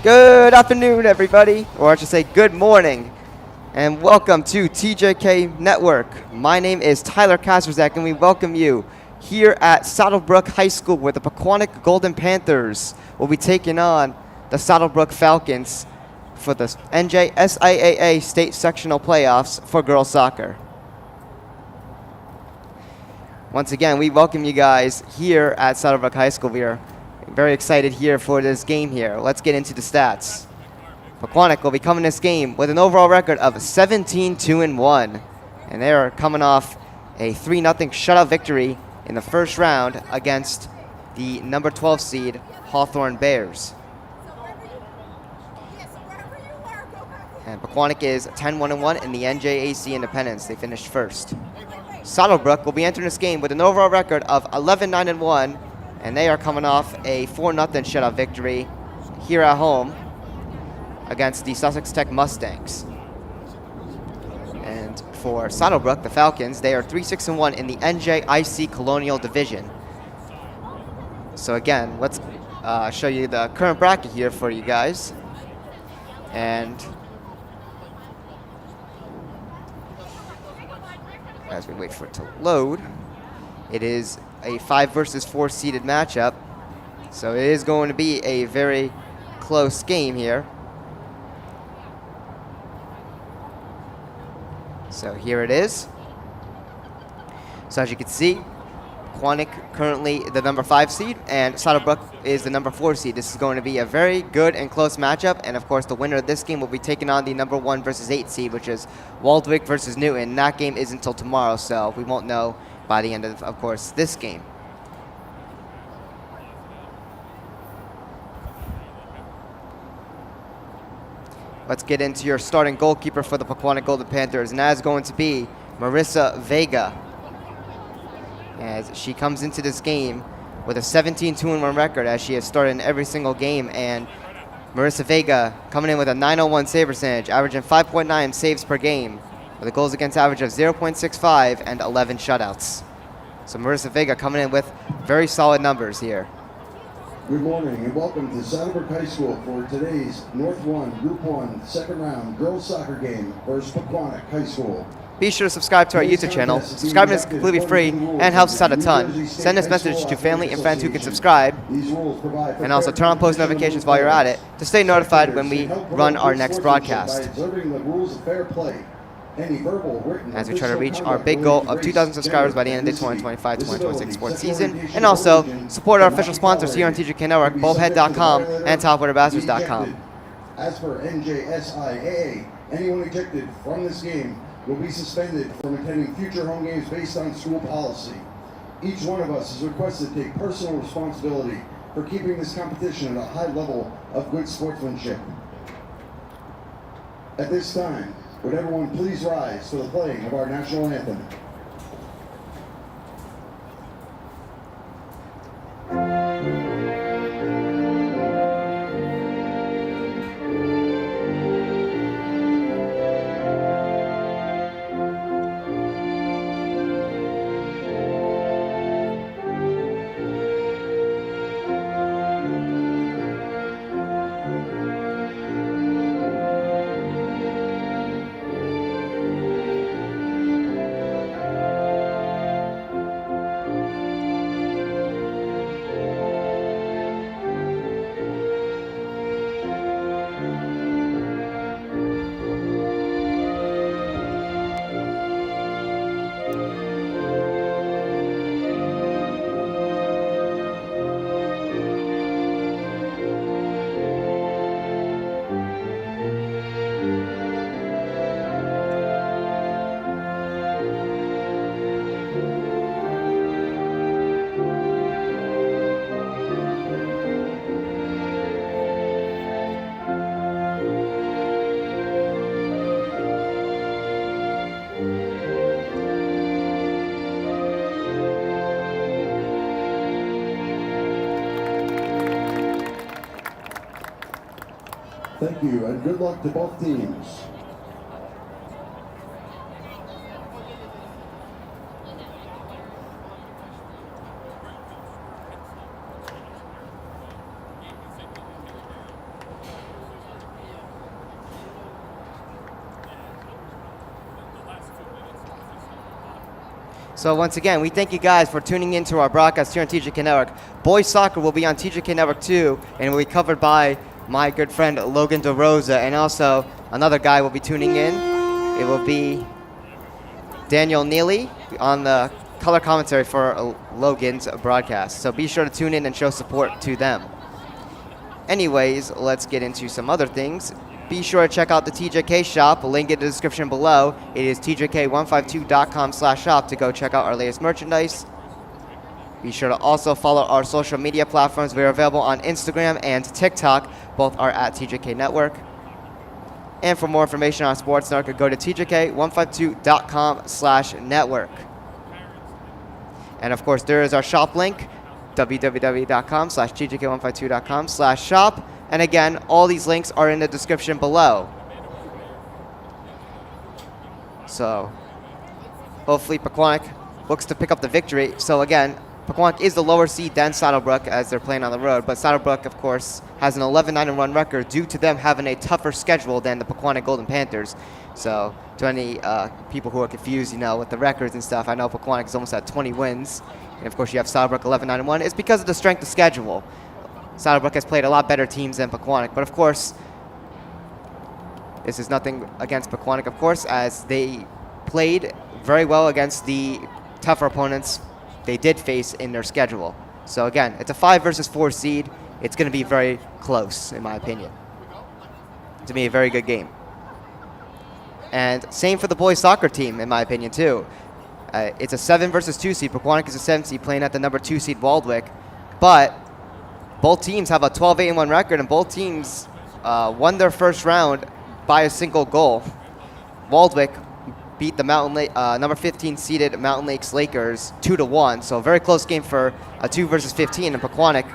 Good afternoon, everybody, or I should say good morning, and welcome to TJK Network. My name is Tyler Kasperzak, and we welcome you here at Saddlebrook High School, where the Pequannock Golden Panthers will be taking on the Saddlebrook Falcons for the NJSIAA State Sectional Playoffs for girls soccer. Once again, we welcome you guys here at Saddlebrook High School. We are very excited here for this game here. Let's get into the stats. Pequannock will be coming this game with an overall record of 17-2-1. And they are coming off a 3-0 shutout victory in the first round against the number 12 seed Hawthorne Bears. And Pequannock is 10-1-1 in the NJAC Independence. They finished first. Saddlebrook will be entering this game with an overall record of 11-9-1. And they are coming off a 4-0 shutout victory here at home against the Sussex Tech Mustangs. And for Saddlebrook, the Falcons, they are 3-6-1 in the NJIC Colonial Division. So again, let's show you the current bracket here for you guys. And as we wait for it to load, it is a 5 versus 4 seeded matchup. So it is going to be a very close game here. So here it is. So as you can see, Pequannock currently the number 5 seed, and Saddlebrook is the number 4 seed. This is going to be a very good and close matchup, and of course the winner of this game will be taking on the number 1 versus 8 seed, which is Waldwick versus Newton. That game isn't until tomorrow, so we won't know by the end of course, this game. Let's get into your starting goalkeeper for the Pequannock Golden Panthers, and that is going to be Marissa Vega. As she comes into this game with a 17-2-1 record, as she has started in every single game, and Marissa Vega coming in with a 901 save percentage, averaging 5.9 saves per game, with a goals against average of 0.65 and 11 shutouts. So Marissa Vega coming in with very solid numbers here. Good morning and welcome to Saddlebrook High School for today's North 1 Group 1 second round girls soccer game versus Pequannock High School. Be sure to subscribe to our YouTube channel. Subscribing is completely free and helps us out a ton. Send this message to family and friends who can subscribe. And also turn on post notifications while you're at it to stay notified when we run our next broadcast. As we try to reach our big goal of 2,000 subscribers by the end of the 2025-2026 sports season. And also support our official sponsors here on TJK Network, Bullhead.com and TopWaterBastards.com. As for NJSIAA, anyone ejected from this game will be suspended from attending future home games based on school policy. Each one of us is requested to take personal responsibility for keeping this competition at a high level of good sportsmanship. At this time, would everyone please rise for the playing of our national anthem? Thank you, and good luck to both teams. So once again, we thank you guys for tuning in to our broadcast here on TJK Network. Boys soccer will be on TJK Network 2, and will be covered by my good friend Logan DeRosa, and also another guy will be tuning in. It will be Daniel Neely on the color commentary for Logan's broadcast. So be sure to tune in and show support to them. Anyways, let's get into some other things. Be sure to check out the TJK shop, link in the description below. It is tjk152.com/shop to go check out our latest merchandise. Be sure to also follow our social media platforms. We are available on Instagram and TikTok. Both are at TJK Network. And for more information on Sports Network, go to tjk152.com/network. And of course, there is our shop link, www.tjk152.com/shop. And again, all these links are in the description below. So, hopefully Pequannock looks to pick up the victory. So again, Pequannock is the lower seed than Saddlebrook as they're playing on the road. But Saddlebrook, of course, has an 11-9-1 record due to them having a tougher schedule than the Pequannock Golden Panthers. So, to any people who are confused, with the records and stuff, I know Pequannock has almost had 20 wins. And of course, you have Saddlebrook 11-9-1. It's because of the strength of schedule. Saddlebrook has played a lot better teams than Pequannock. But of course, this is nothing against Pequannock, of course, as they played very well against the tougher opponents they did face in their schedule. So again, it's a 5 versus 4 seed. It's going to be very close, in my opinion. To me, a very good game. And same for the boys soccer team, in my opinion, too. It's a 7 versus 2 seed. Pequannock is a 7 seed playing at the number 2 seed Waldwick. But both teams have a 12-8-1 record, and both teams won their first round by a single goal. Waldwick beat the number 15 seeded Mountain Lakes Lakers 2-1. So a very close game for a 2 versus 15. And Pequannock,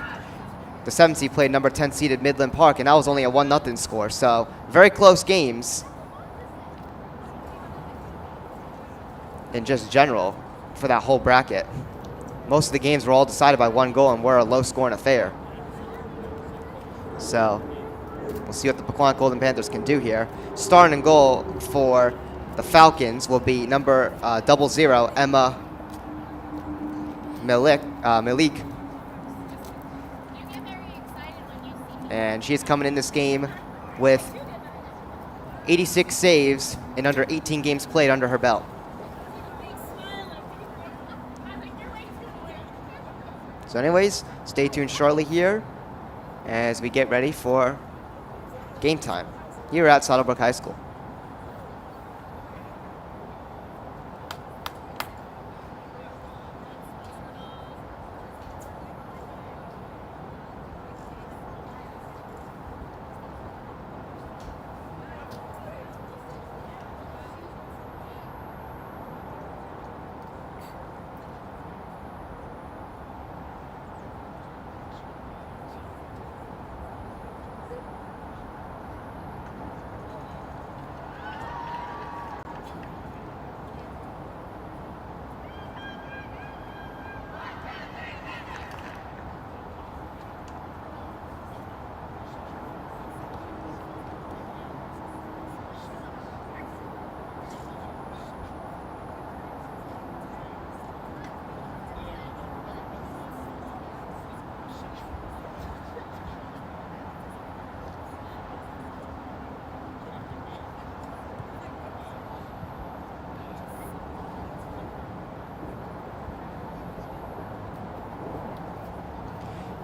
the 7 seed, played number 10 seeded Midland Park, and that was only a 1-0 score. So very close games in just general for that whole bracket. Most of the games were all decided by 1 goal and were a low-scoring affair. So we'll see what the Pequannock Golden Panthers can do here. Starting in goal for the Falcons will be number 00, Emma Malik. And she's coming in this game with 86 saves in under 18 games played under her belt. So anyways, stay tuned shortly here as we get ready for game time here at Saddlebrook High School.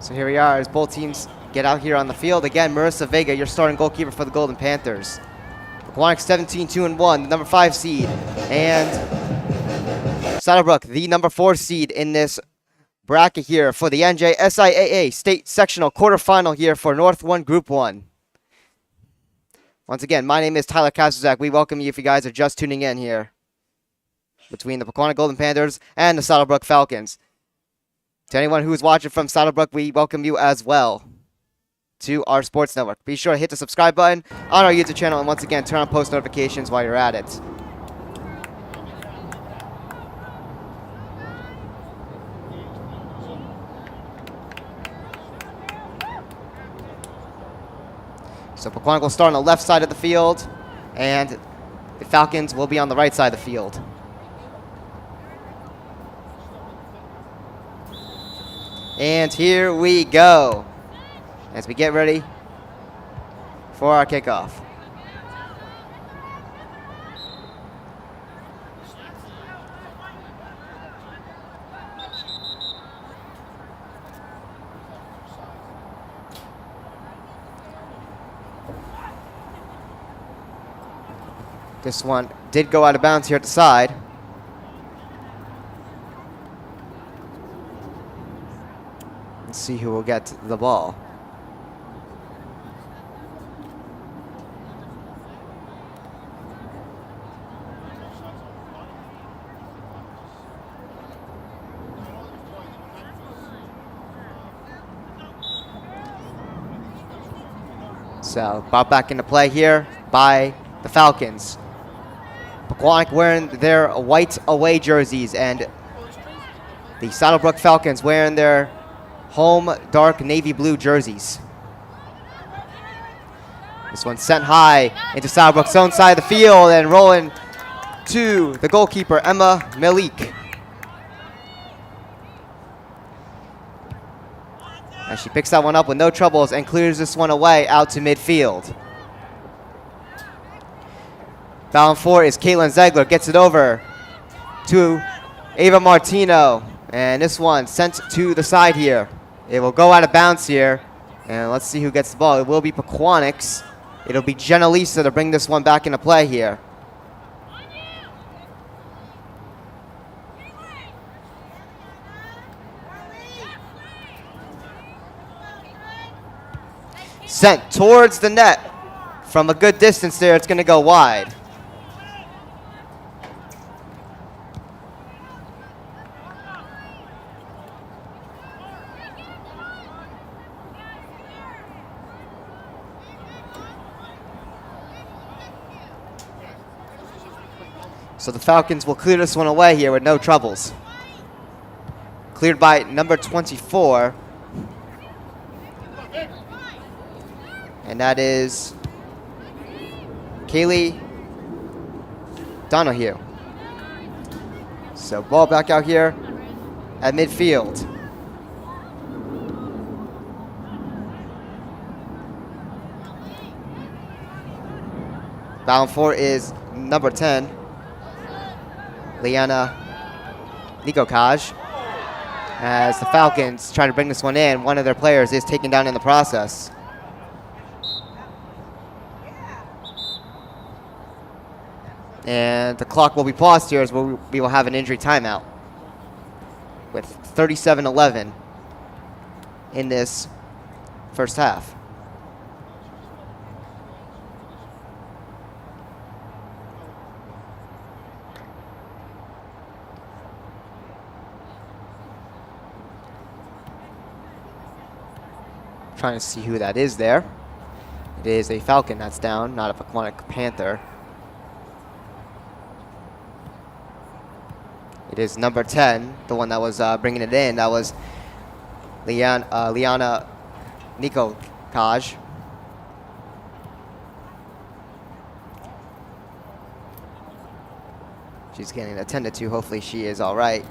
So here we are as both teams get out here on the field. Again, Marissa Vega, your starting goalkeeper for the Golden Panthers. Pequannock 17-2-1, the number 5 seed. And Saddlebrook, the number 4 seed in this bracket here for the NJSIAA State Sectional Quarterfinal here for North 1 Group 1. Once again, my name is Tyler Kazuzak. We welcome you if you guys are just tuning in here between the Pequannock Golden Panthers and the Saddlebrook Falcons. To anyone who is watching from Saddlebrook, we welcome you as well to our sports network. Be sure to hit the subscribe button on our YouTube channel, and once again, turn on post notifications while you're at it. So Pequannock will start on the left side of the field, and the Falcons will be on the right side of the field. And here we go as we get ready for our kickoff. This one did go out of bounds here at the side. Let's see who will get the ball. So brought back into play here by the Falcons. Pequannock wearing their white away jerseys, and the Saddlebrook Falcons wearing their home dark navy blue jerseys. This one sent high into Saddlebrook's own side of the field and rolling to the goalkeeper, Emma Malik. As she picks that one up with no troubles and clears this one away out to midfield. Bound for is Caitlin Zegler, gets it over to Ava Martino. And this one sent to the side here. It will go out of bounds here. And let's see who gets the ball. It will be Pequannock's. It'll be Jenna Lisa to bring this one back into play here. Sent towards the net. From a good distance there, it's going to go wide. So the Falcons will clear this one away here with no troubles. Cleared by number 24. And that is Kaylee Donahue. So ball back out here at midfield. Bound for is number 10, Liana Nikokaj. As the Falcons try to bring this one in, one of their players is taken down in the process. And the clock will be paused here as we will have an injury timeout with 37-11 in this first half. Trying to see who that is there. It is a Falcon that's down, not a Pequannock Panther. It is number 10, the one that was bringing it in. That was Liana Nikokaj. She's getting attended to. Hopefully she is all right.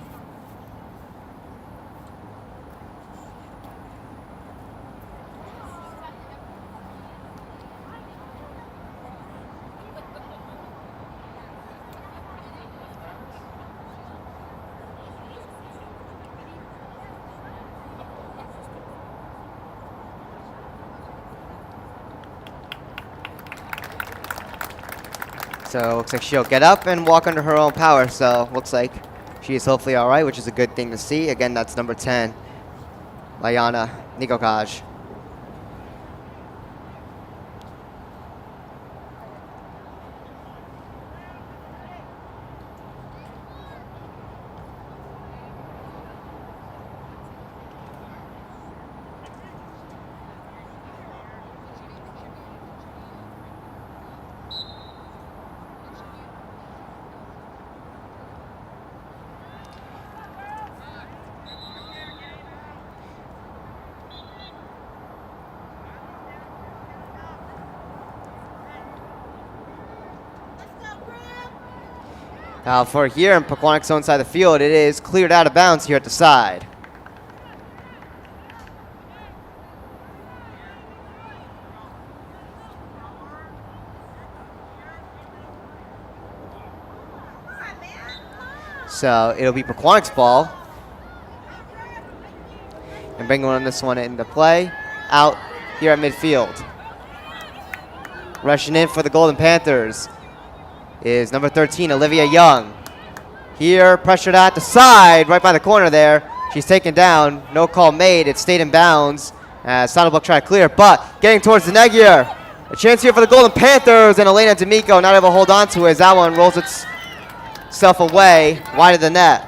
So looks like she'll get up and walk under her own power. So looks like she is hopefully all right, which is a good thing to see. Again, that's number 10, Liana Nikokaj. Now for here in Pequannock's own side of the field, it is cleared out of bounds here at the side. So it'll be Pequannock's ball. And bringing this one into play. Out here at midfield. Rushing in for the Golden Panthers is number 13, Olivia Young. Here, pressured at the side, right by the corner there. She's taken down. No call made. It stayed in bounds as Saddlebrook tried to clear, but getting towards the net here. A chance here for the Golden Panthers, and Elena D'Amico not able to hold on to it as that one rolls itself away wide of the net.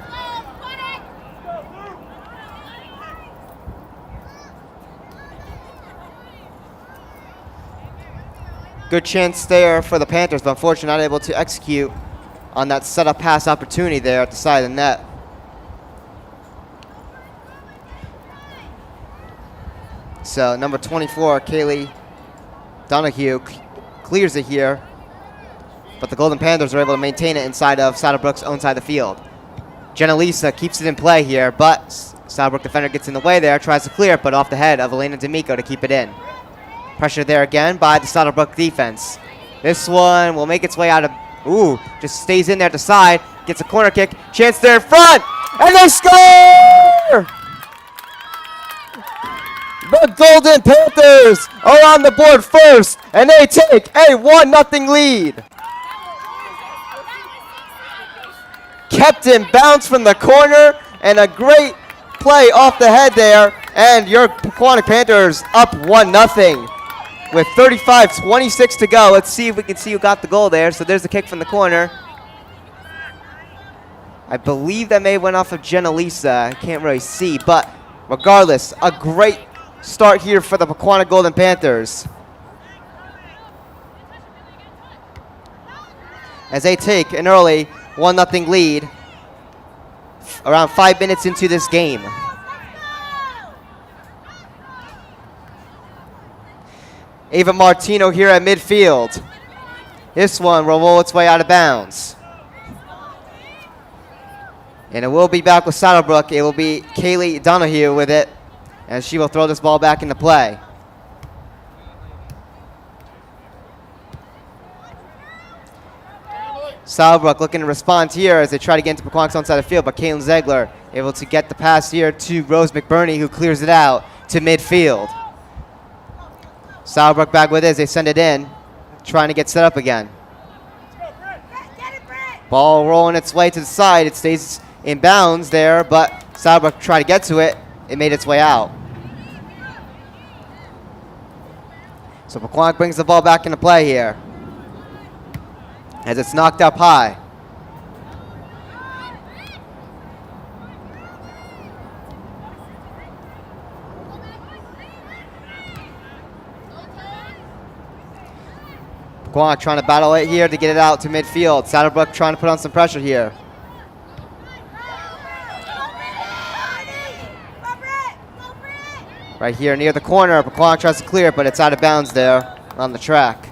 Good chance there for the Panthers, but unfortunately not able to execute on that setup pass opportunity there at the side of the net. So number 24, Kaylee Donahue clears it here, but the Golden Panthers are able to maintain it inside of Saddlebrook's own side of the field. Jenna Lisa keeps it in play here, but Saddlebrook defender gets in the way there, tries to clear it, but off the head of Elena D'Amico to keep it in. Pressure there again by the Saddlebrook defense. This one will make its way out of, just stays in there at the side, gets a corner kick, chance there in front, and they score! The Golden Panthers are on the board first, and they take a 1-0 lead. Kept in bounds from the corner, and a great play off the head there, and your Pequannock Panthers up 1-0 with 35-26 to go. Let's see if we can see who got the goal there. So there's the kick from the corner. I believe that may have went off of Jenna Lisa. I can't really see, but regardless, a great start here for the Pequannock Golden Panthers as they take an early 1-0 lead around 5 minutes into this game. Ava Martino here at midfield. This one will roll its way out of bounds. And it will be back with Saddlebrook. It will be Kaylee Donahue with it, and she will throw this ball back into play. Saddlebrook looking to respond here as they try to get into Pequannock's own side of the field, but Caitlin Zegler able to get the pass here to Rose McBurney, who clears it out to midfield. Saddlebrook back with it as they send it in, trying to get set up again. Ball rolling its way to the side. It stays in bounds there, but Saddlebrook tried to get to it. It made its way out. So Pequannock brings the ball back into play here as it's knocked up high. Pequannock trying to battle it here to get it out to midfield. Saddlebrook trying to put on some pressure here. Right here near the corner, Pequannock tries to clear it, but it's out of bounds there on the track.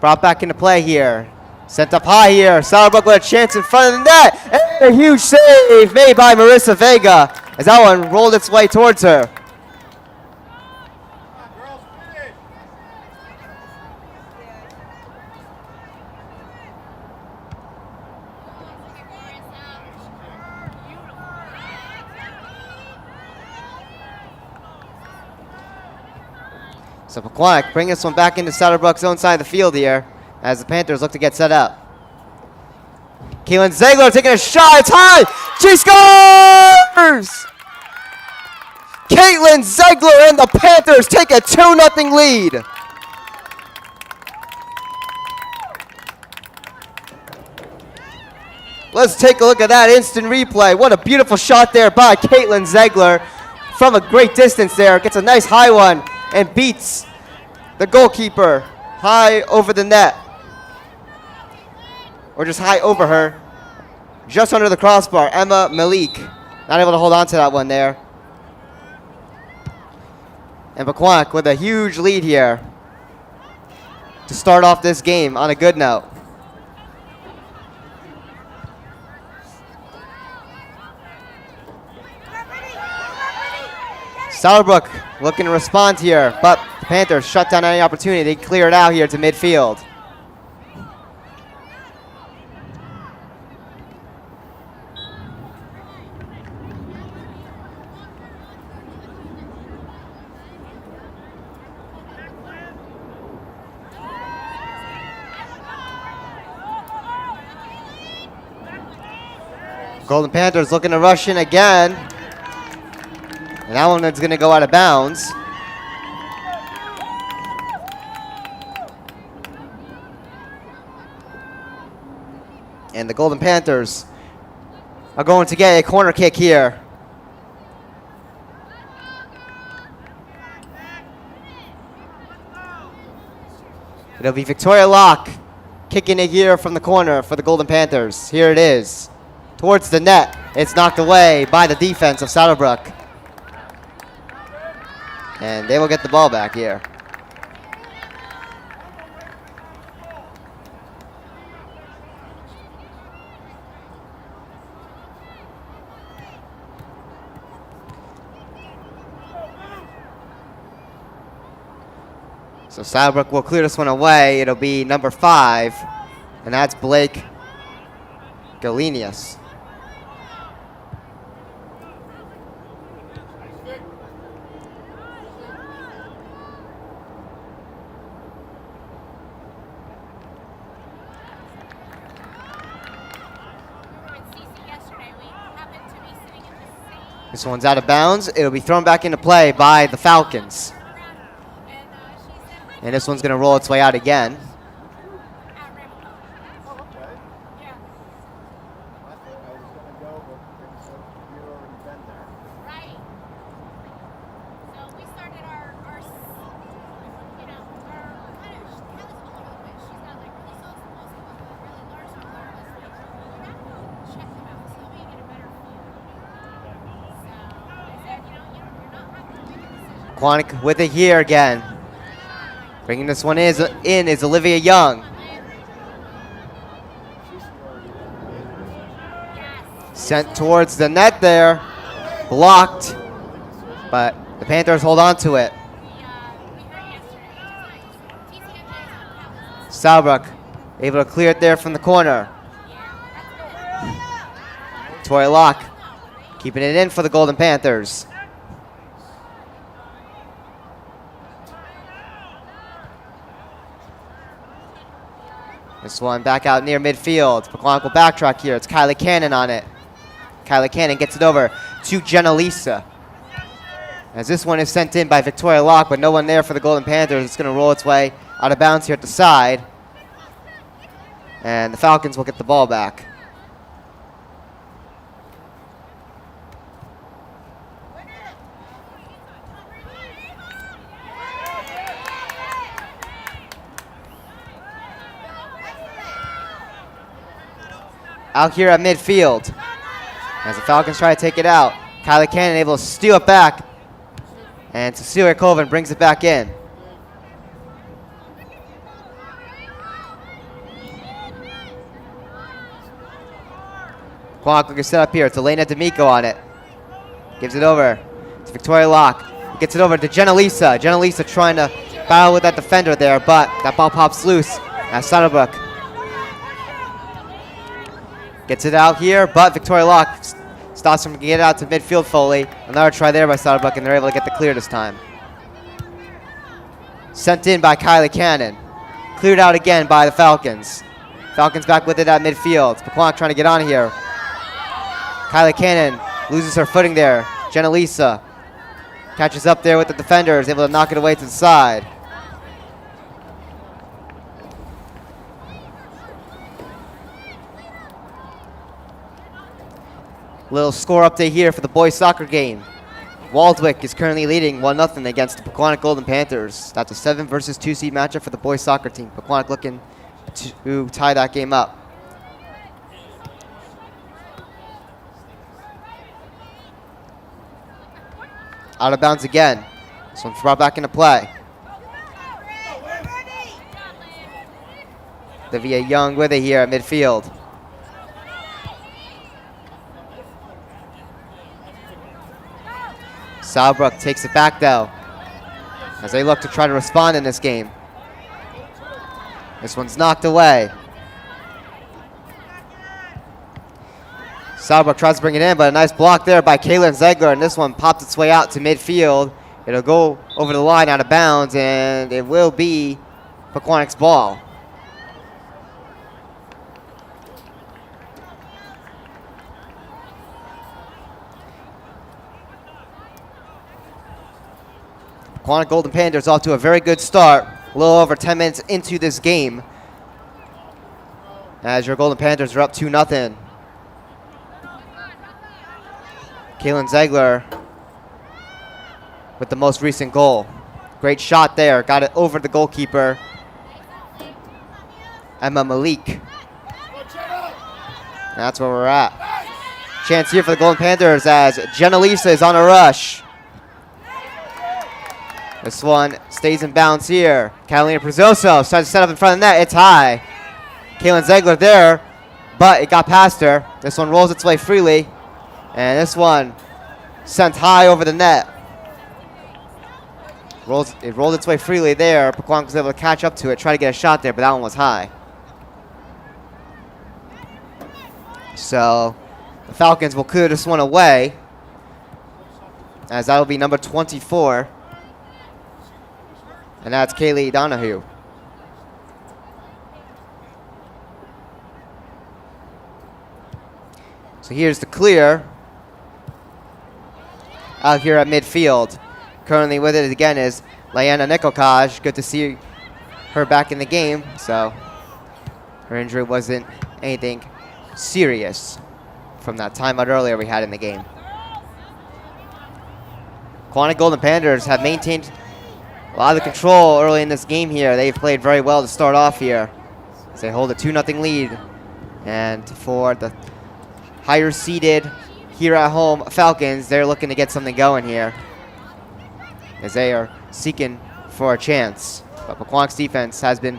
Brought back into play here. Sent up high here. Saddlebrook with a chance in front of the net. And a huge save made by Marissa Vega as that one rolled its way towards her. So Pequannock bring this one back into Saddlebrook's own side of the field here as the Panthers look to get set up. Caitlin Zegler taking a shot. It's high. She scores! Caitlin Zegler and the Panthers take a 2-0 lead. Let's take a look at that instant replay. What a beautiful shot there by Caitlin Zegler from a great distance there. Gets a nice high one and beats the goalkeeper high over the net. Or just high over her. Just under the crossbar. Emma Malik. Not able to hold on to that one there. And Pequannock with a huge lead here. to start off this game on a good note. Southbrook looking to respond here, but the Panthers shut down any opportunity. They clear it out here to midfield. Golden Panthers looking to rush in again. And that one is going to go out of bounds. And the Golden Panthers are going to get a corner kick here. It'll be Victoria Locke kicking it here from the corner for the Golden Panthers. Here it is. Towards the net. It's knocked away by the defense of Saddlebrook. And they will get the ball back here. So Saddlebrook will clear this one away. It'll be number 5, and that's Blake Galenius. This one's out of bounds. It'll be thrown back into play by the Falcons. And this one's going to roll its way out again. Pequannock with it here again. Bringing this one in is Olivia Young. Sent towards the net there. Blocked. But the Panthers hold on to it. Saddlebrook able to clear it there from the corner. Victoria Locke keeping it in for the Golden Panthers. This one back out near midfield. Pequannock will backtrack here. It's Kylie Cannon on it. Kylie Cannon gets it over to Jenna Lisa. As this one is sent in by Victoria Locke, but no one there for the Golden Panthers. It's going to roll its way out of bounds here at the side. And the Falcons will get the ball back. Out here at midfield. As the Falcons try to take it out. Kylie Cannon able to steal it back. And Cecilia Colvin brings it back in. Pequannock looking set up here. It's Elena D'Amico on it. Gives it over to Victoria Locke. Gets it over to Jenna Lisa. Jenna Lisa trying to battle with that defender there, but that ball pops loose at Saddlebrook. Gets it out here, but Victoria Locke stops him from getting it out to midfield fully. Another try there by Saddlebrook, and they're able to get the clear this time. Sent in by Kylie Cannon. Cleared out again by the Falcons. Falcons back with it at midfield. Pequannock trying to get on here. Kylie Cannon loses her footing there. Jenna Lisa catches up there with the defenders, able to knock it away to the side. Little score update here for the boys soccer game. Waldwick is currently leading 1-0 against the Pequannock Golden Panthers. That's a 7 versus 2 seed matchup for the boys soccer team. Pequannock looking to tie that game up. Out of bounds again. This one's brought back into play. Olivia Young with it here at midfield. Brook takes it back though, as they look to try to respond in this game. This one's knocked away. Brook tries to bring it in, but a nice block there by Kaylin Zegler, and this one popped its way out to midfield. It'll go over the line out of bounds, and it will be Pequannock's ball. Pequannock Golden Panthers off to a very good start. A little over 10 minutes into this game, as your Golden Panthers are up 2-0. Kaylin Zegler with the most recent goal. Great shot there. Got it over the goalkeeper, Emma Malik. And that's where we're at. Chance here for the Golden Panthers as Jenna Lisa is on a rush. This one stays in bounds here. Catalina Prezzoso starts to set up in front of the net. It's high. Kaylin Zegler there, but it got past her. This one rolls its way freely, and this one sent high over the net. It rolled its way freely there. Pequannock was able to catch up to it, try to get a shot there, but that one was high. So the Falcons will clear this one away, as that will be number 24. And that's Kaylee Donahue. So here's the clear out here at midfield. Currently with it again is Liana Nikokaj. Good to see her back in the game. So her injury wasn't anything serious from that timeout earlier we had in the game. Pequannock Golden Panthers have maintained a lot of the control early in this game here. They've played very well to start off here, as they hold a 2-0 lead. And for the higher seeded here at home Falcons, they're looking to get something going here, as they are seeking for a chance. But Pequannock's defense has been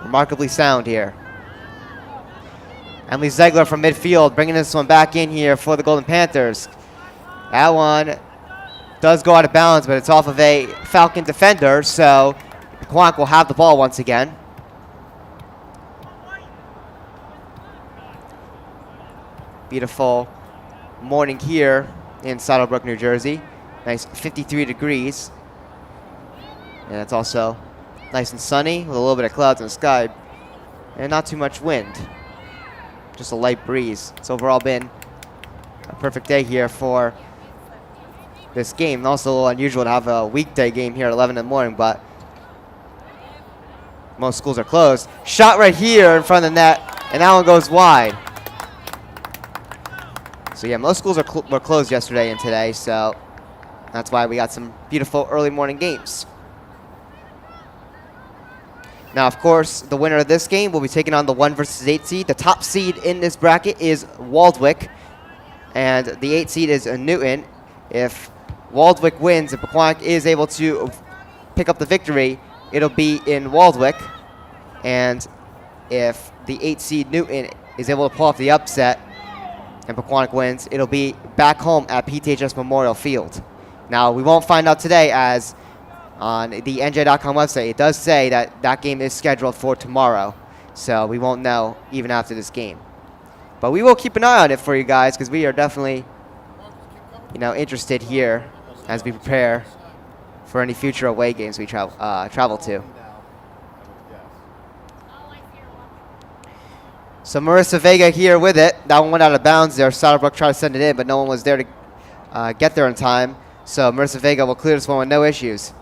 remarkably sound here. Emily Zegler from midfield bringing this one back in here for the Golden Panthers. That one does go out of bounds, but it's off of a Falcon defender, so Pequannock will have the ball once again. Beautiful morning here in Saddlebrook, New Jersey. Nice 53 degrees. And it's also nice and sunny with a little bit of clouds in the sky and not too much wind. Just a light breeze. It's overall been a perfect day here for this game. And also a little unusual to have a weekday game here at 11 in the morning, but most schools are closed. Shot right here in front of the net, and that one goes wide. So yeah, most schools were closed yesterday and today, so that's why we got some beautiful early morning games. Now, of course, the winner of this game will be taking on the 1 versus 8 seed. The top seed in this bracket is Waldwick, and the 8 seed is Newton. If Waldwick wins and Pequannock is able to pick up the victory, it'll be in Waldwick. And if the 8 seed Newton is able to pull off the upset and Pequannock wins, it'll be back home at PTHS Memorial Field. Now, we won't find out today, as on the NJ.com website, it does say that that game is scheduled for tomorrow. So we won't know even after this game. But we will keep an eye on it for you guys, because we are definitely, interested here as we prepare for any future away games we travel to. So Marissa Vega here with it. That one went out of bounds there. Saddlebrook tried to send it in, but no one was there to get there in time. So Marissa Vega will clear this one with no issues.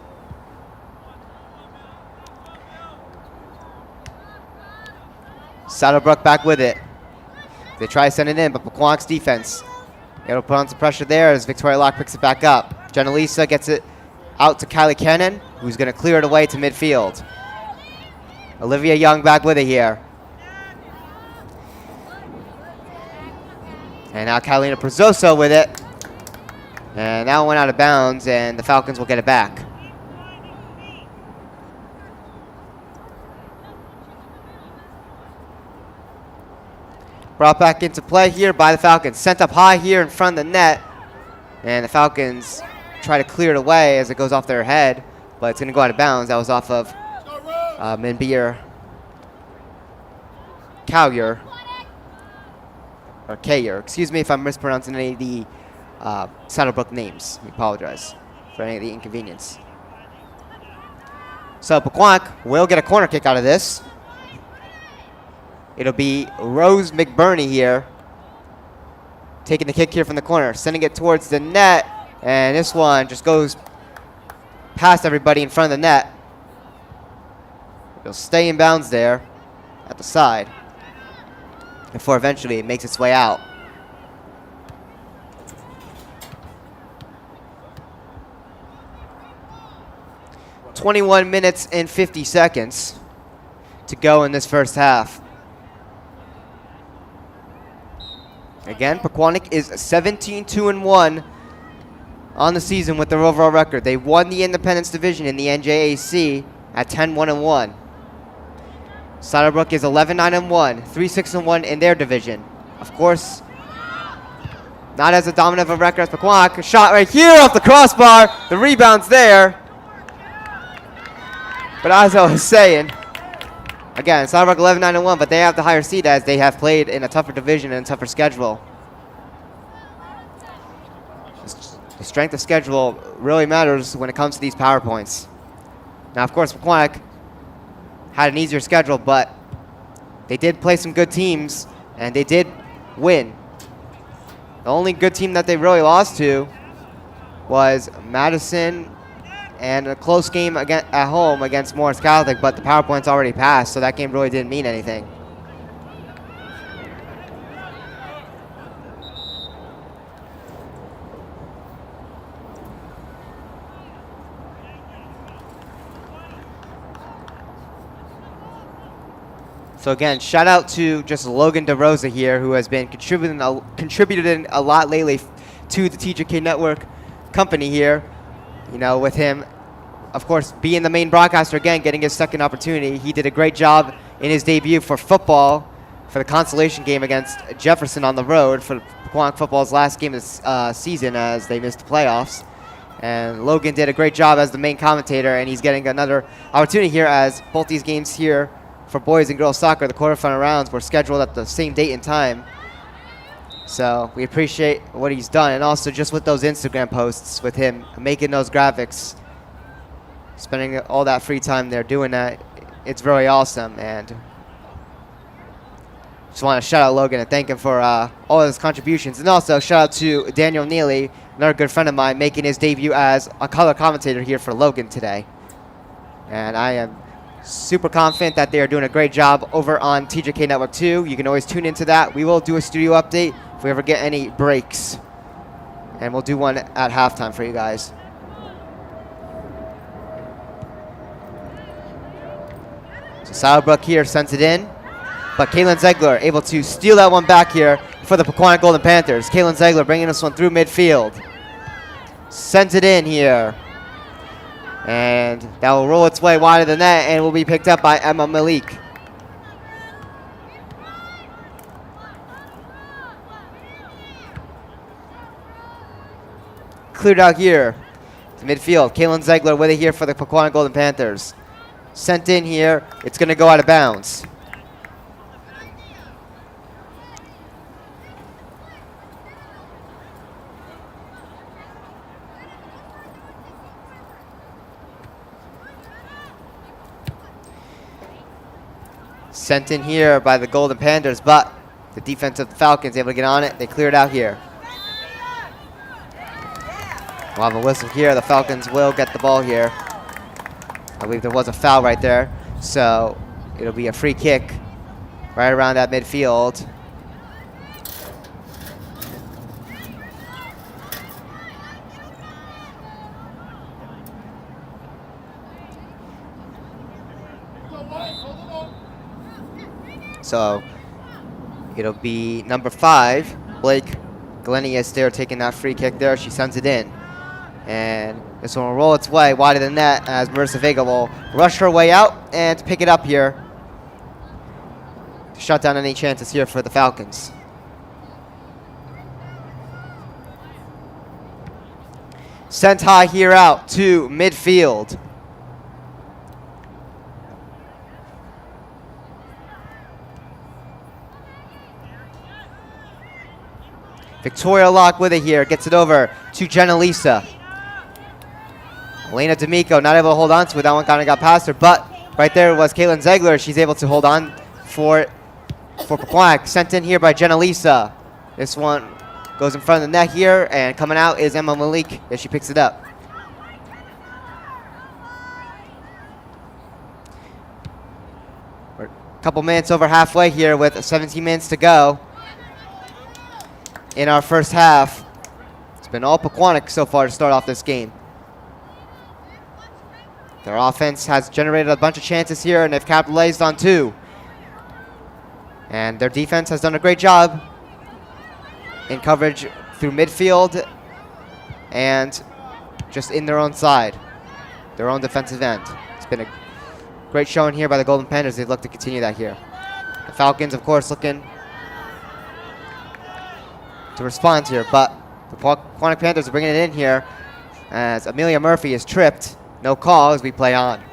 Saddlebrook back with it. They try to send it in, but Pequannock's defense able to put on some pressure there as Victoria Locke picks it back up. Jenna Lisa gets it out to Kylie Cannon, who's going to clear it away to midfield. Olivia Young back with it here. And now Catalina Prezzoso with it. And that one went out of bounds, and the Falcons will get it back. Brought back into play here by the Falcons. Sent up high here in front of the net. And the Falcons try to clear it away as it goes off their head. But it's going to go out of bounds. That was off of Minbir Kayer. Or Kayer. Excuse me if I'm mispronouncing any of the Saddlebrook names. I apologize for any of the inconvenience. So Pequannock will get a corner kick out of this. It'll be Rose McBurney here, taking the kick here from the corner, sending it towards the net, and this one just goes past everybody in front of the net. It'll stay in bounds there at the side before eventually it makes its way out. "21 minutes and 50 seconds to go in this first half. Again, Pequannock is 17-2-1 on the season with their overall record. They won the Independence Division in the NJAC at 10-1-1. Saddlebrook is 11-9-1, 3-6-1 in their division. Of course, not as a dominant of a record as Pequannock. A shot right here off the crossbar. The rebound's there. But as I was saying, again, Saddlebrook 11-9-1, but they have the higher seed as they have played in a tougher division and a tougher schedule. The strength of schedule really matters when it comes to these power points. Now, of course, Pequannock had an easier schedule, but they did play some good teams, and they did win. The only good team that they really lost to was Madison, and a close game again at home against Morris Catholic, but the power points already passed, so that game really didn't mean anything. So again, shout out to just Logan DeRosa here, who has been contributing a lot lately to the TJK Network company here. You know, with him, of course, being the main broadcaster again, getting his second opportunity. He did a great job in his debut for football, for the consolation game against Jefferson on the road for Pequannock football's last game of the season as they missed the playoffs. And Logan did a great job as the main commentator, and he's getting another opportunity here as both these games here for boys and girls soccer, the quarterfinal rounds, were scheduled at the same date and time. So we appreciate what he's done, and also just with those Instagram posts with him making those graphics, spending all that free time there doing that, it's very awesome. And just want to shout out Logan and thank him for all of his contributions. And also shout out to Daniel Neely, another good friend of mine, making his debut as a color commentator here for Logan today. And I am super confident that they are doing a great job over on TJK Network 2. You can always tune into that. We will do a studio update if we ever get any breaks. And we'll do one at halftime for you guys. So Saddlebrook here sends it in. But Kaylin Zegler able to steal that one back here for the Pequannock Golden Panthers. Kaylin Zegler bringing this one through midfield. Sends it in here. And that will roll its way wide of the net and will be picked up by Emma Malik. Cleared out here to midfield. Kaylin Zegler with it here for the Pequannock Golden Panthers. Sent in here. It's going to go out of bounds. Sent in here by the Golden Panthers, but the defense of the Falcons able to get on it. They clear it out here. We'll have a whistle here. The Falcons will get the ball here. I believe there was a foul right there, so it'll be a free kick right around that midfield. So it'll be number 5, Blake Glenius there taking that free kick there. She sends it in. And this one will roll its way wide of the net as Marissa Vega will rush her way out and pick it up here. shut down any chances here for the Falcons. Sent high here out to midfield. Victoria Locke with it here. Gets it over to Jenalisa. Elena D'Amico not able to hold on to it. That one kind of got past her. But right there was Caitlin Zegler. She's able to hold on for Pequannock. Sent in here by Jenalisa. This one goes in front of the net here. And coming out is Emma Malik as she picks it up. We're a couple minutes over halfway here with 17 minutes to go in our first half. It's been all Pequannock so far to start off this game. Their offense has generated a bunch of chances here, and they've capitalized on 2. And their defense has done a great job in coverage through midfield and just in their own side, their own defensive end. It's been a great showing here by the Golden Panthers. They'd look to continue that here. The Falcons, of course, looking to respond here, but the Pequannock Panthers are bringing it in here as Amelia Murphy is tripped. No call as we play on.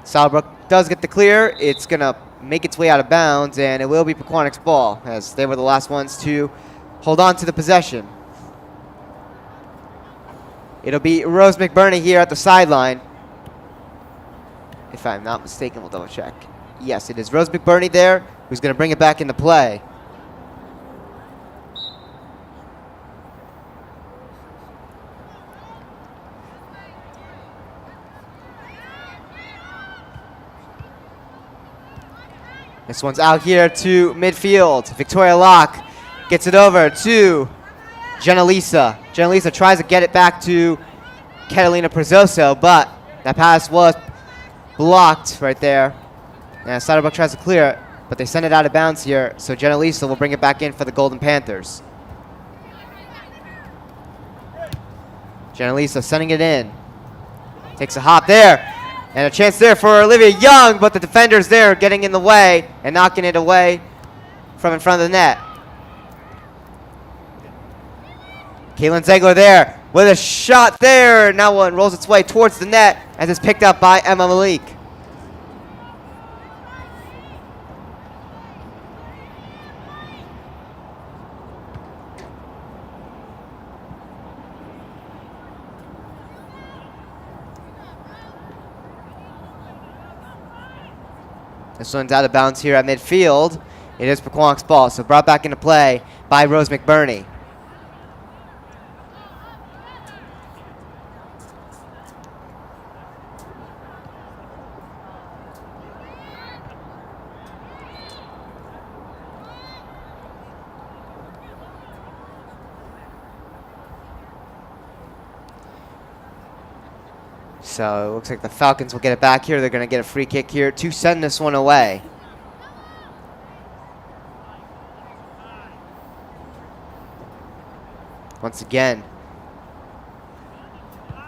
Southbrook does get the clear. It's going to make its way out of bounds, and it will be Pequannock's ball as they were the last ones to hold on to the possession. It'll be Rose McBurney here at the sideline. If I'm not mistaken, we'll double check. Yes, it is Rose McBurney there who's going to bring it back into play. This one's out here to midfield. Victoria Locke gets it over to Jenalisa. Jenalisa tries to get it back to Catalina Prezzoso, but that pass was blocked right there. And Southbrook tries to clear it, but they send it out of bounds here, so Jenalisa will bring it back in for the Golden Panthers. Jenalisa sending it in. Takes a hop there. And a chance there for Olivia Young, but the defender's there getting in the way and knocking it away from in front of the net. Caitlin Zegler there with a shot there. Now one rolls its way towards the net as it's picked up by Emma Malik. This one's out of bounds here at midfield. It is Pequannock's ball, so brought back into play by Rose McBurney. So it looks like the Falcons will get it back here. They're going to get a free kick here to send this one away. Once again,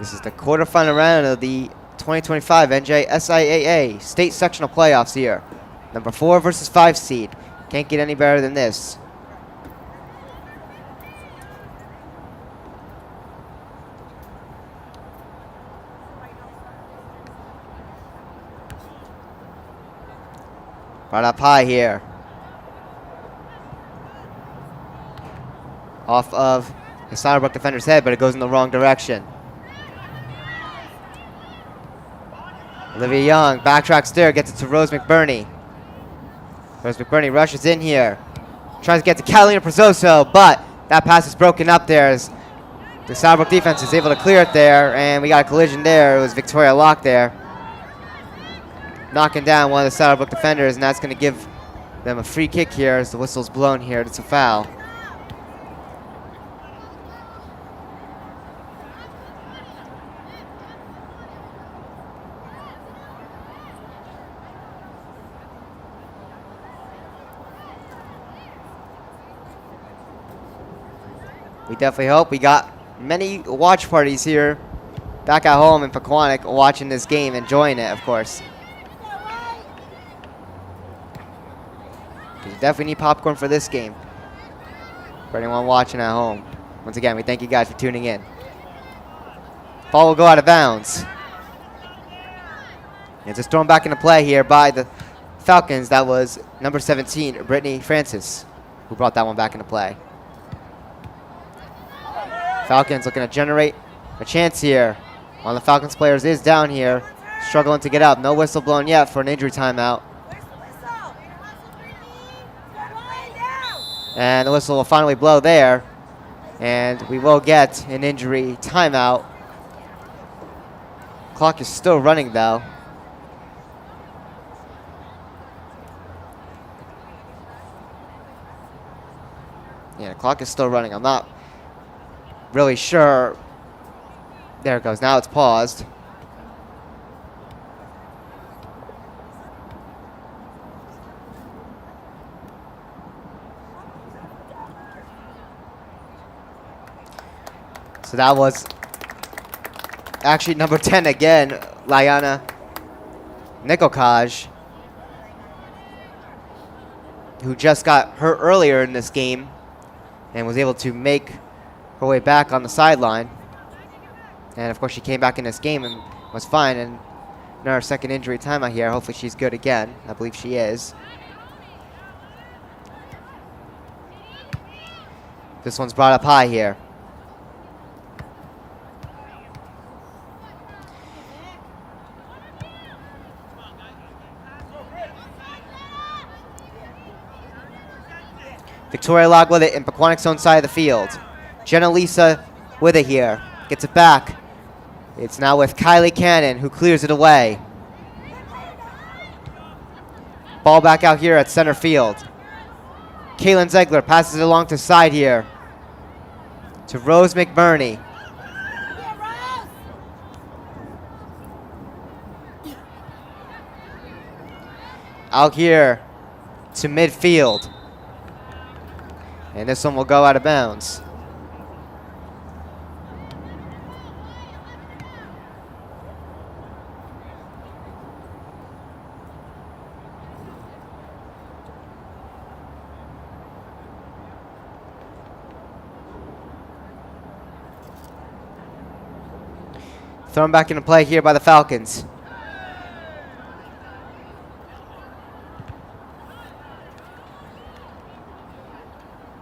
this is the quarterfinal round of the 2025 NJSIAA State Sectional Playoffs here. Number 4 versus 5 seed. Can't get any better than this. Right up high here. Off of the Southbrook defender's head, but it goes in the wrong direction. Olivia Young backtracks there, gets it to Rose McBurney. Rose McBurney rushes in here. Tries to get to Catalina Prezzoso, but that pass is broken up there as the Southbrook defense is able to clear it there, and we got a collision there. It was Victoria Locke there, knocking down one of the Southbrook defenders, and that's going to give them a free kick here as the whistle's blown here. It's a foul. We definitely hope. We got many watch parties here back at home in Pequannock watching this game, enjoying it, of course. You definitely need popcorn for this game. For anyone watching at home. Once again, we thank you guys for tuning in. Ball will go out of bounds. It's just thrown back into play here by the Falcons. That was number 17, Brittany Francis, who brought that one back into play. Falcons looking to generate a chance here. One of the Falcons players is down here, struggling to get up. No whistle blown yet for an injury timeout. And the whistle will finally blow there. And we will get an injury timeout. Clock is still running though. Yeah, the clock is still running. I'm not really sure. There it goes. Now it's paused. So that was actually number 10 again, Liana Nikokaj, who just got hurt earlier in this game and was able to make her way back on the sideline. And of course she came back in this game and was fine. And in our second injury timeout here, hopefully she's good again. I believe she is. This one's brought up high here. Victoria Locke with it in Pequannock's own side of the field. Jenna Lisa with it here. Gets it back. It's now with Kylie Cannon, who clears it away. Ball back out here at center field. Kaylin Zegler passes it along to side here to Rose McBurney. Out here to midfield. And this one will go out of bounds. Thrown back into play here by the Falcons.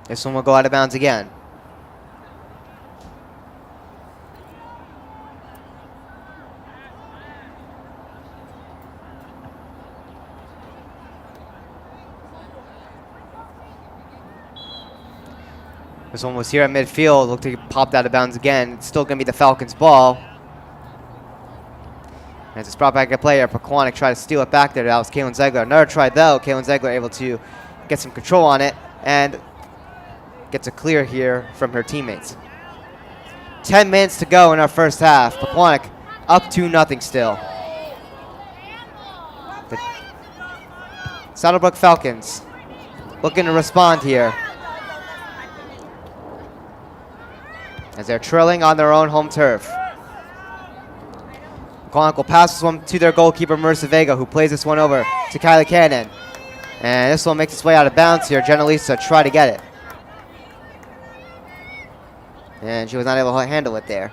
This one will go out of bounds again. This one was here at midfield. Looked like it popped out of bounds again. It's still going to be the Falcons' ball. As it's brought back a player, Pequannock tried to steal it back there. That was Kaylin Zegler. Another try though. Kaylin Zegler able to get some control on it and gets a clear here from her teammates. 10 minutes to go in our first half. Pequannock up 2-0 still. The Saddlebrook Falcons looking to respond here, as they're trailing on their own home turf. Pequannock will pass this one to their goalkeeper, Marissa Vega, who plays this one over to Kylie Cannon. And this one makes its way out of bounds here. Jenna Lisa try to get it. And she was not able to handle it there.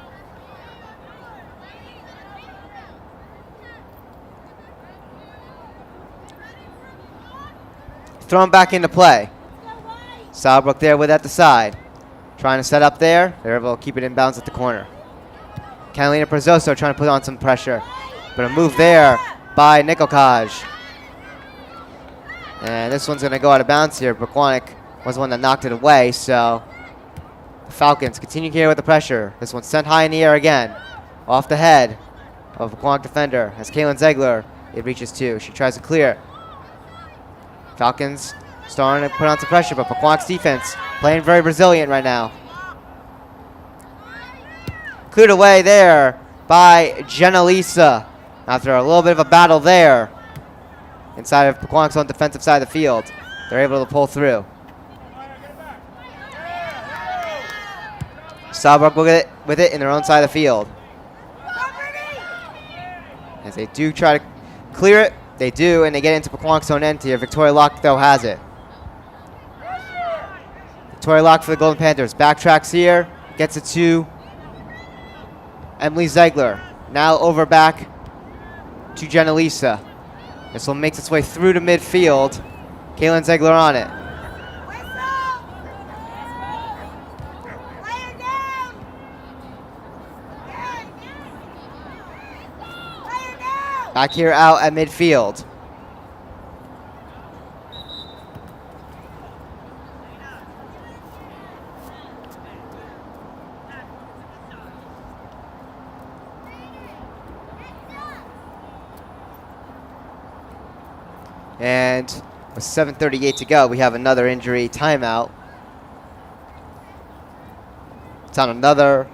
Thrown back into play. Saddlebrook there with at the side. Trying to set up there. They're able to keep it in bounds at the corner. Catalina Prezzoso trying to put on some pressure. But a move there by Nikokaj. And this one's going to go out of bounds here. Pequannock was the one that knocked it away, so the Falcons continue here with the pressure. This one's sent high in the air again. Off the head of a Pequannock defender. As Kaylin Zegler, it reaches two. She tries to clear. Falcons starting to put on some pressure, but Pequannock's defense playing very resilient right now. Cleared away there by Jenna Lisa after a little bit of a battle there inside of Pequannock's own defensive side of the field. They're able to pull through. Saddlebrook with it in their own side of the field. As they do try to clear it, they do, and they get into Pequannock's own end here. Victoria Locke, though, has it. Tori Locke for the Golden Panthers. Backtracks here. Gets it to Emily Ziegler. Now over back to Jenna-Lisa. This one makes its way through to midfield. Kaylin Ziegler on it. Back here out at midfield. And with 7:38 to go, we have another injury timeout. It's on another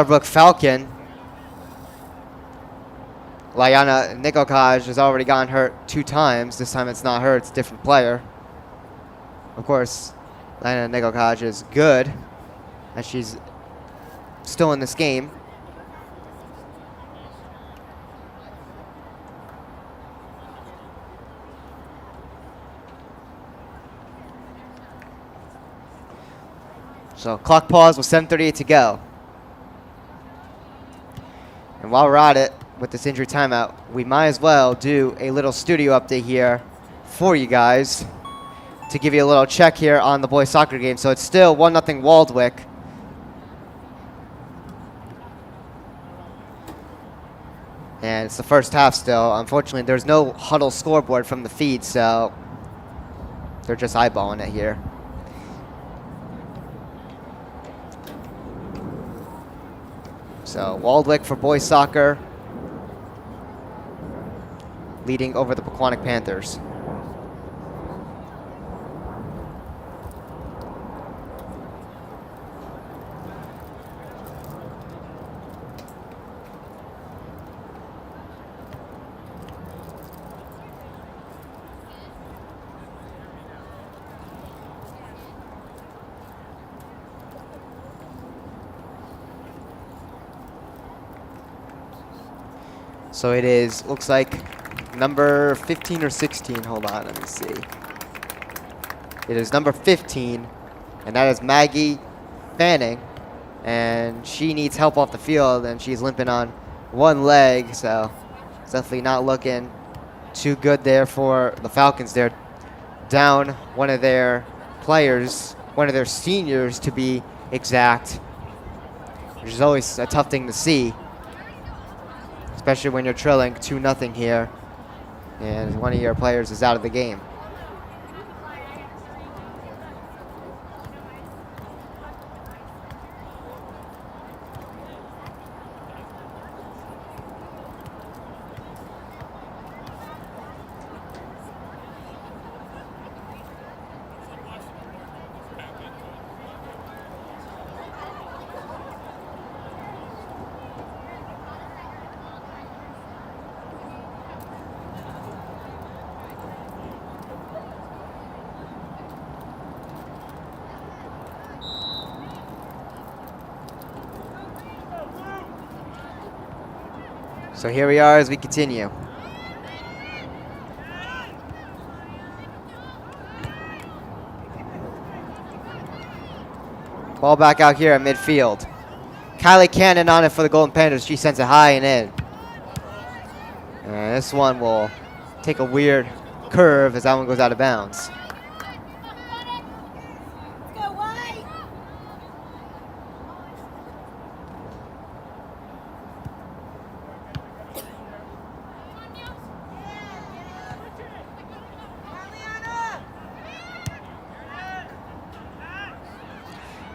Brook Falcon. Liana Nikokaj has already gotten hurt 2 times. This time it's not her, it's a different player. Of course, Liana Nikokaj is good, and she's still in this game. So clock pause with 7:38 to go. And while we're at it with this injury timeout, we might as well do a little studio update here for you guys to give you a little check here on the boys soccer game. So it's still 1-0 Waldwick. And it's the first half still. Unfortunately, there's no huddle scoreboard from the feed, so they're just eyeballing it here. So Waldwick for boys soccer, leading over the Pequannock Panthers. So it is, looks like number 15 or 16. Hold on, let me see. It is number 15, and that is Maggie Fanning. And she needs help off the field, and she's limping on one leg, so it's definitely not looking too good there for the Falcons. They're down one of their players, one of their seniors to be exact, which is always a tough thing to see, especially when you're trailing 2-0 here and one of your players is out of the game. So here we are as we continue. Ball back out here at midfield. Kylie Cannon on it for the Golden Panthers. She sends it high and in. And this one will take a weird curve as that one goes out of bounds.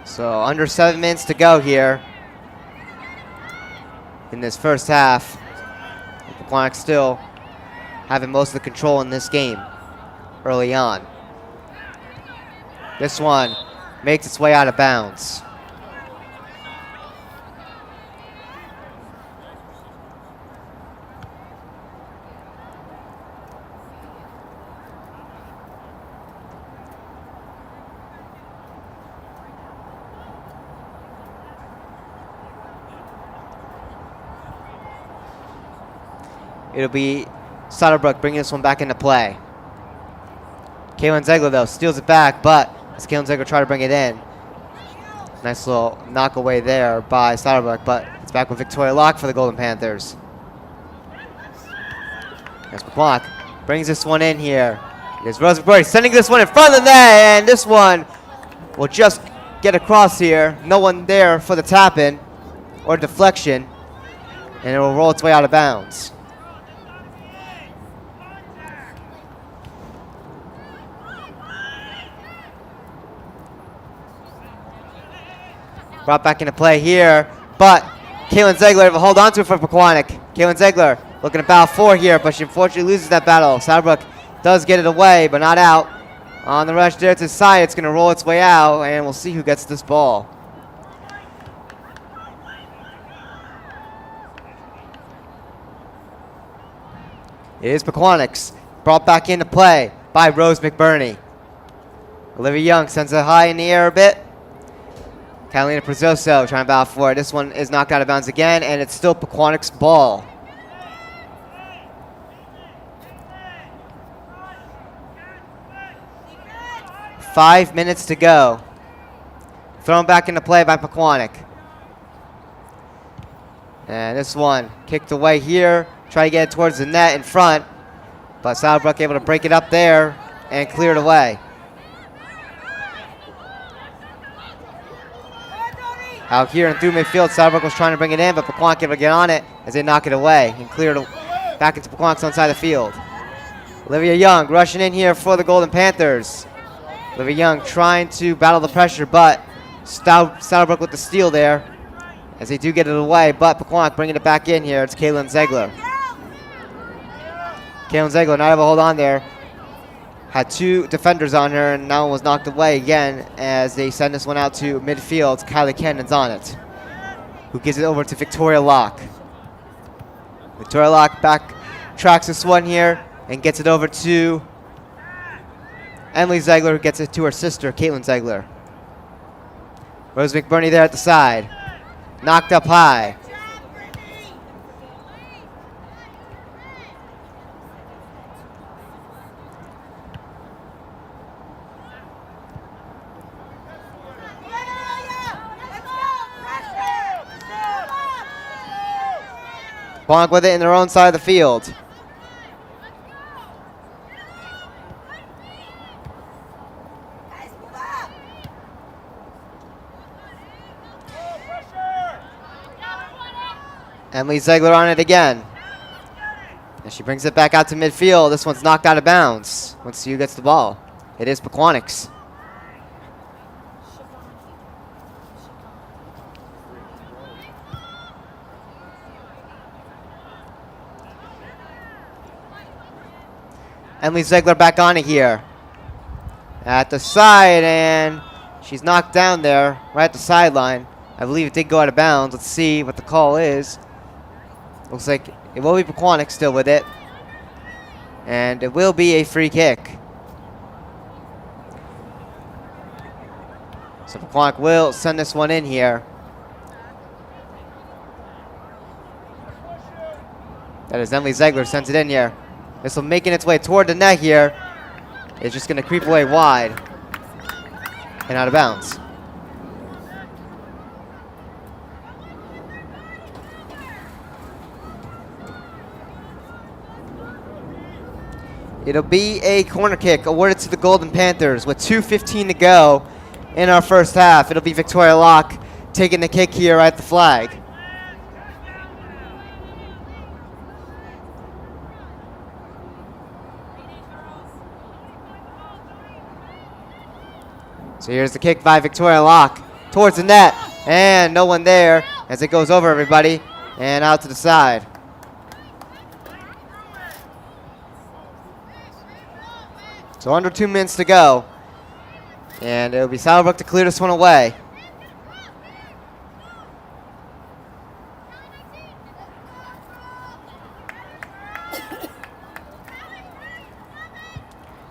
So under 7 minutes to go here in this first half. Pequannock still having most of the control in this game early on. This one makes its way out of bounds. It'll be Brook bringing this one back into play. Kaylin Ziegler, though, steals it back, but as Kalen Ziegler try to bring it in. Nice little knock away there by Sauerbruch, but it's back with Victoria Locke for the Golden Panthers. As Pequannock brings this one in here. There's Rose McBurney sending this one in front of the net, and this one will just get across here. No one there for the tap-in or deflection, and it will roll its way out of bounds. Brought back into play here, but Kalen Ziegler able to hold on to it for Pequannock. Kalen Ziegler looking to battle for here, but she unfortunately loses that battle. Sauerbruch does get it away, but not out. On the rush there to the side, it's going to roll its way out, and we'll see who gets this ball. It is Pequannock's. Brought back into play by Rose McBurney. Olivia Young sends it high in the air a bit. Catalina Prezzoso trying to battle for it. This one is knocked out of bounds again, and it's still Pequannock's ball. Five minutes to go. Thrown back into play by Pequannock. And this one kicked away here. Try to get it towards the net in front, but Sauerbruch able to break it up there and clear it away. Out here and through midfield, Sauerbruch was trying to bring it in, but Pequannock able to get on it as they knock it away and clear it back into Pequannock's own side of the field. Olivia Young rushing in here for the Golden Panthers. Olivia Young trying to battle the pressure, but Sauerbruch with the steal there as they do get it away, but Pequannock bringing it back in here. It's Kalen Ziegler. Kalen Ziegler not able to hold on there. Had two defenders on her, and now one was knocked away again as they send this one out to midfield. Kylie Cannon's on it, who gives it over to Victoria Locke. Victoria Locke back tracks this one here and gets it over to Emily Ziegler, who gets it to her sister, Caitlin Ziegler. Rose McBurney there at the side. Knocked up high. Bonk with it in their own side of the field. Emily Ziegler on it again. And she brings it back out to midfield. This one's knocked out of bounds. Let's see who gets the ball. It is Pequannock's. Emily Ziegler back on it here. At the side, and she's knocked down there, right at the sideline. I believe it did go out of bounds. Let's see what the call is. Looks like it will be Pequannock still with it. And it will be a free kick. So Pequannock will send this one in here. That is Emily Ziegler sends it in here. This one making its way toward the net here. It's just going to creep away wide and out of bounds. It'll be a corner kick awarded to the Golden Panthers with 2:15 to go in our first half. It'll be Victoria Locke taking the kick here at the flag. So here's the kick by Victoria Locke towards the net, and no one there as it goes over everybody and out to the side. So under 2 minutes to go, and it'll be Sauerbruch to clear this one away.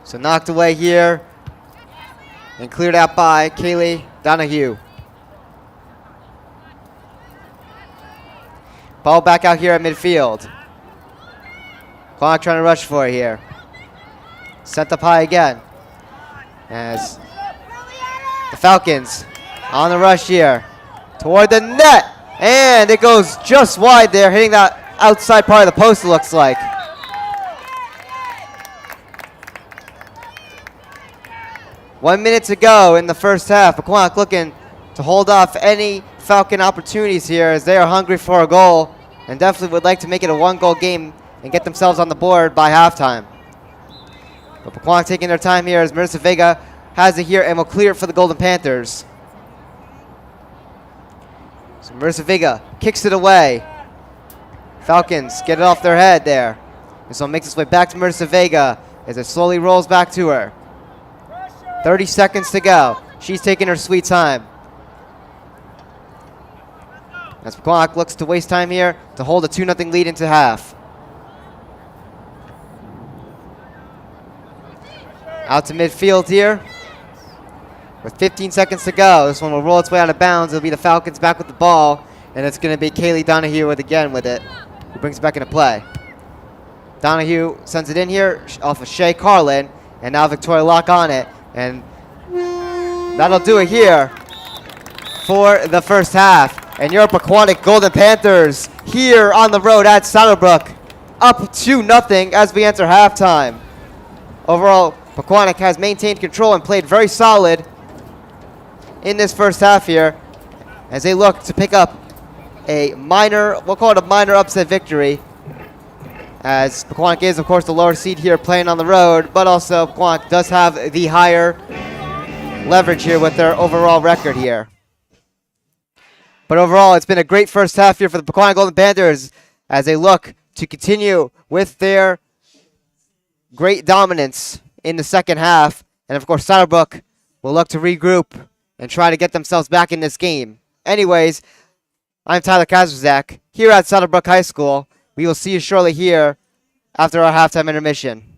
So knocked away here and cleared out by Kaylee Donahue. Ball back out here at midfield. Clock trying to rush for it here. Sent up high again. As The Falcons on the rush here toward the net. And it goes just wide there, hitting that outside part of the post, it looks like. One minute to go in the first half. Pequannock looking to hold off any Falcon opportunities here as they are hungry for a goal and definitely would like to make it a one-goal game and get themselves on the board by halftime. But Pequannock taking their time here as Marissa Vega has it here and will clear it for the Golden Panthers. So Marissa Vega kicks it away. Falcons get it off their head there. And so it makes its way back to Marissa Vega as it slowly rolls back to her. 30 seconds to go. She's taking her sweet time. As Pequannock looks to waste time here to hold a 2-0 lead into half. Out to midfield here. With 15 seconds to go. This one will roll its way out of bounds. It'll be the Falcons back with the ball. And it's going to be Kaylee Donahue with it. Who brings it back into play. Donahue sends it in here off of Shea Carlin. And now Victoria Locke on it. And that'll do it here for the first half. And your Pequannock Golden Panthers here on the road at Saddlebrook. Up 2-0 as we enter halftime. Overall, Pequannock has maintained control and played very solid in this first half here as they look to pick up a minor, we'll call it a minor upset victory, as Pequannock is, of course, the lower seed here playing on the road, but also Pequannock does have the higher leverage here with their overall record here. But overall, it's been a great first half here for the Pequannock Golden Panthers as they look to continue with their great dominance in the second half. And of course, Saddlebrook will look to regroup and try to get themselves back in this game. Anyways, I'm Tyler Kazarzak here at Saddlebrook High School. We will see you shortly here after our halftime intermission.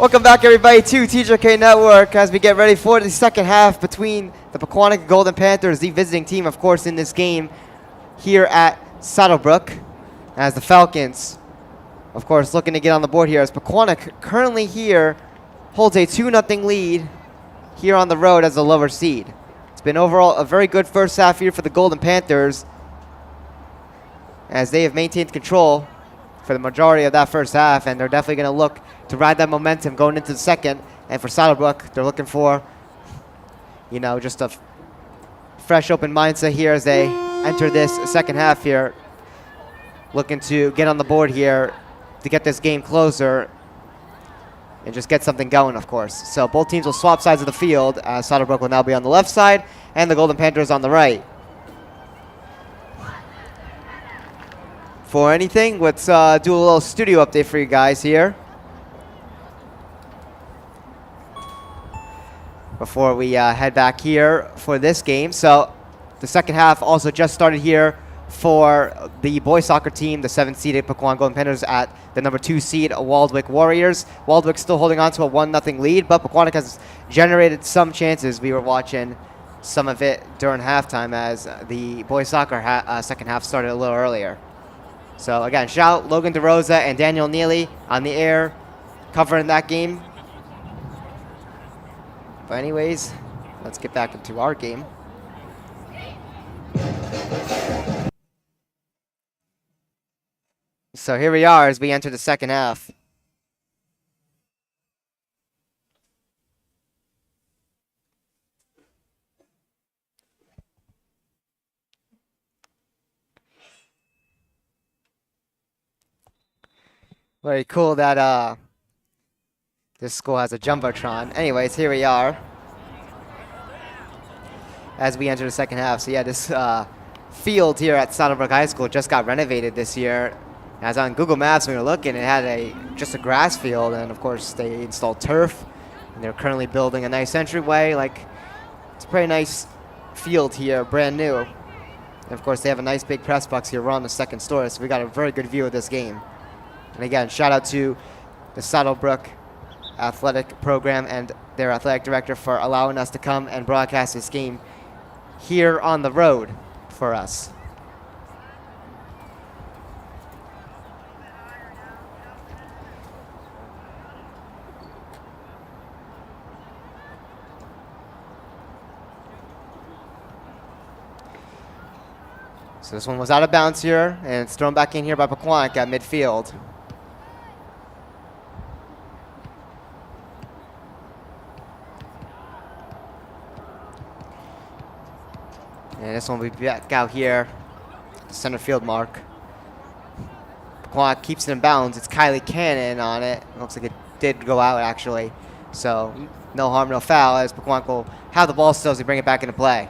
Welcome back, everybody, to TJK Network as we get ready for the second half between the Pequannock Golden Panthers, the visiting team, of course, in this game here at Saddlebrook, as the Falcons, of course, looking to get on the board here as Pequannock currently here holds a 2-0 lead here on the road as the lower seed. It's been overall a very good first half here for the Golden Panthers as they have maintained control for the majority of that first half, and they're definitely going to look to ride that momentum going into the second. And for Saddlebrook, they're looking for, you know, just a fresh open mindset here as they enter this second half here, looking to get on the board here to get this game closer and just get something going, of course. So both teams will swap sides of the field as Saddlebrook will now be on the left side and the Golden Panthers on the right. For anything, let's do a little studio update for you guys here before we head back here for this game. So the second half also just started here for the boys soccer team, the 7th-seeded Pequannock Golden Panthers at the number 2 seed Waldwick Warriors. Waldwick still holding on to a 1-0 lead, but Pequannock has generated some chances. We were watching some of it during halftime as the boys soccer second half started a little earlier. So again, shout out Logan DeRosa and Daniel Neely on the air covering that game. But anyways, let's get back into our game. So here we are as we enter the second half. Very cool that this school has a Jumbotron. Anyways, here we are as we enter the second half. So yeah, this field here at Saddlebrook High School just got renovated this year. As on Google Maps, when we were looking, it had just a grass field, and of course they installed turf, and they're currently building a nice entryway. Like, it's a pretty nice field here, brand new. And of course they have a nice big press box here. We're on the second story, so we got a very good view of this game. And again, shout out to the Saddlebrook athletic program and their athletic director for allowing us to come and broadcast this game here on the road for us. So this one was out of bounds here, and it's thrown back in here by Pequannock at midfield. And this one will be back out here, the center field mark. Pequannock keeps it in bounds. It's Kylie Cannon on it. Looks like it did go out, actually. So no harm, no foul, as Pequannock will have the ball still as they bring it back into play.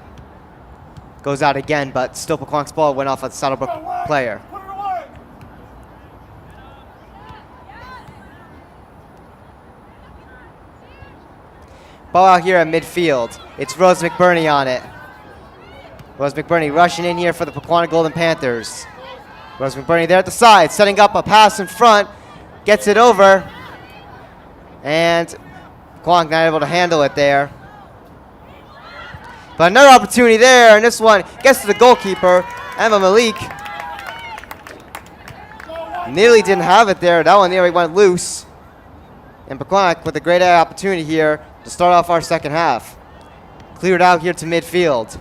Goes out again, but still Pequannock's ball went off a Saddlebrook player. Ball out here at midfield. It's Rose McBurney on it. Rose McBurney rushing in here for the Pequannock Golden Panthers. Rose McBurney there at the side, setting up a pass in front. Gets it over. And Pequannock not able to handle it there. But another opportunity there, and this one gets to the goalkeeper, Emma Malik. Nearly didn't have it there. That one nearly went loose. And Pequannock with a great opportunity here to start off our second half. Cleared out here to midfield.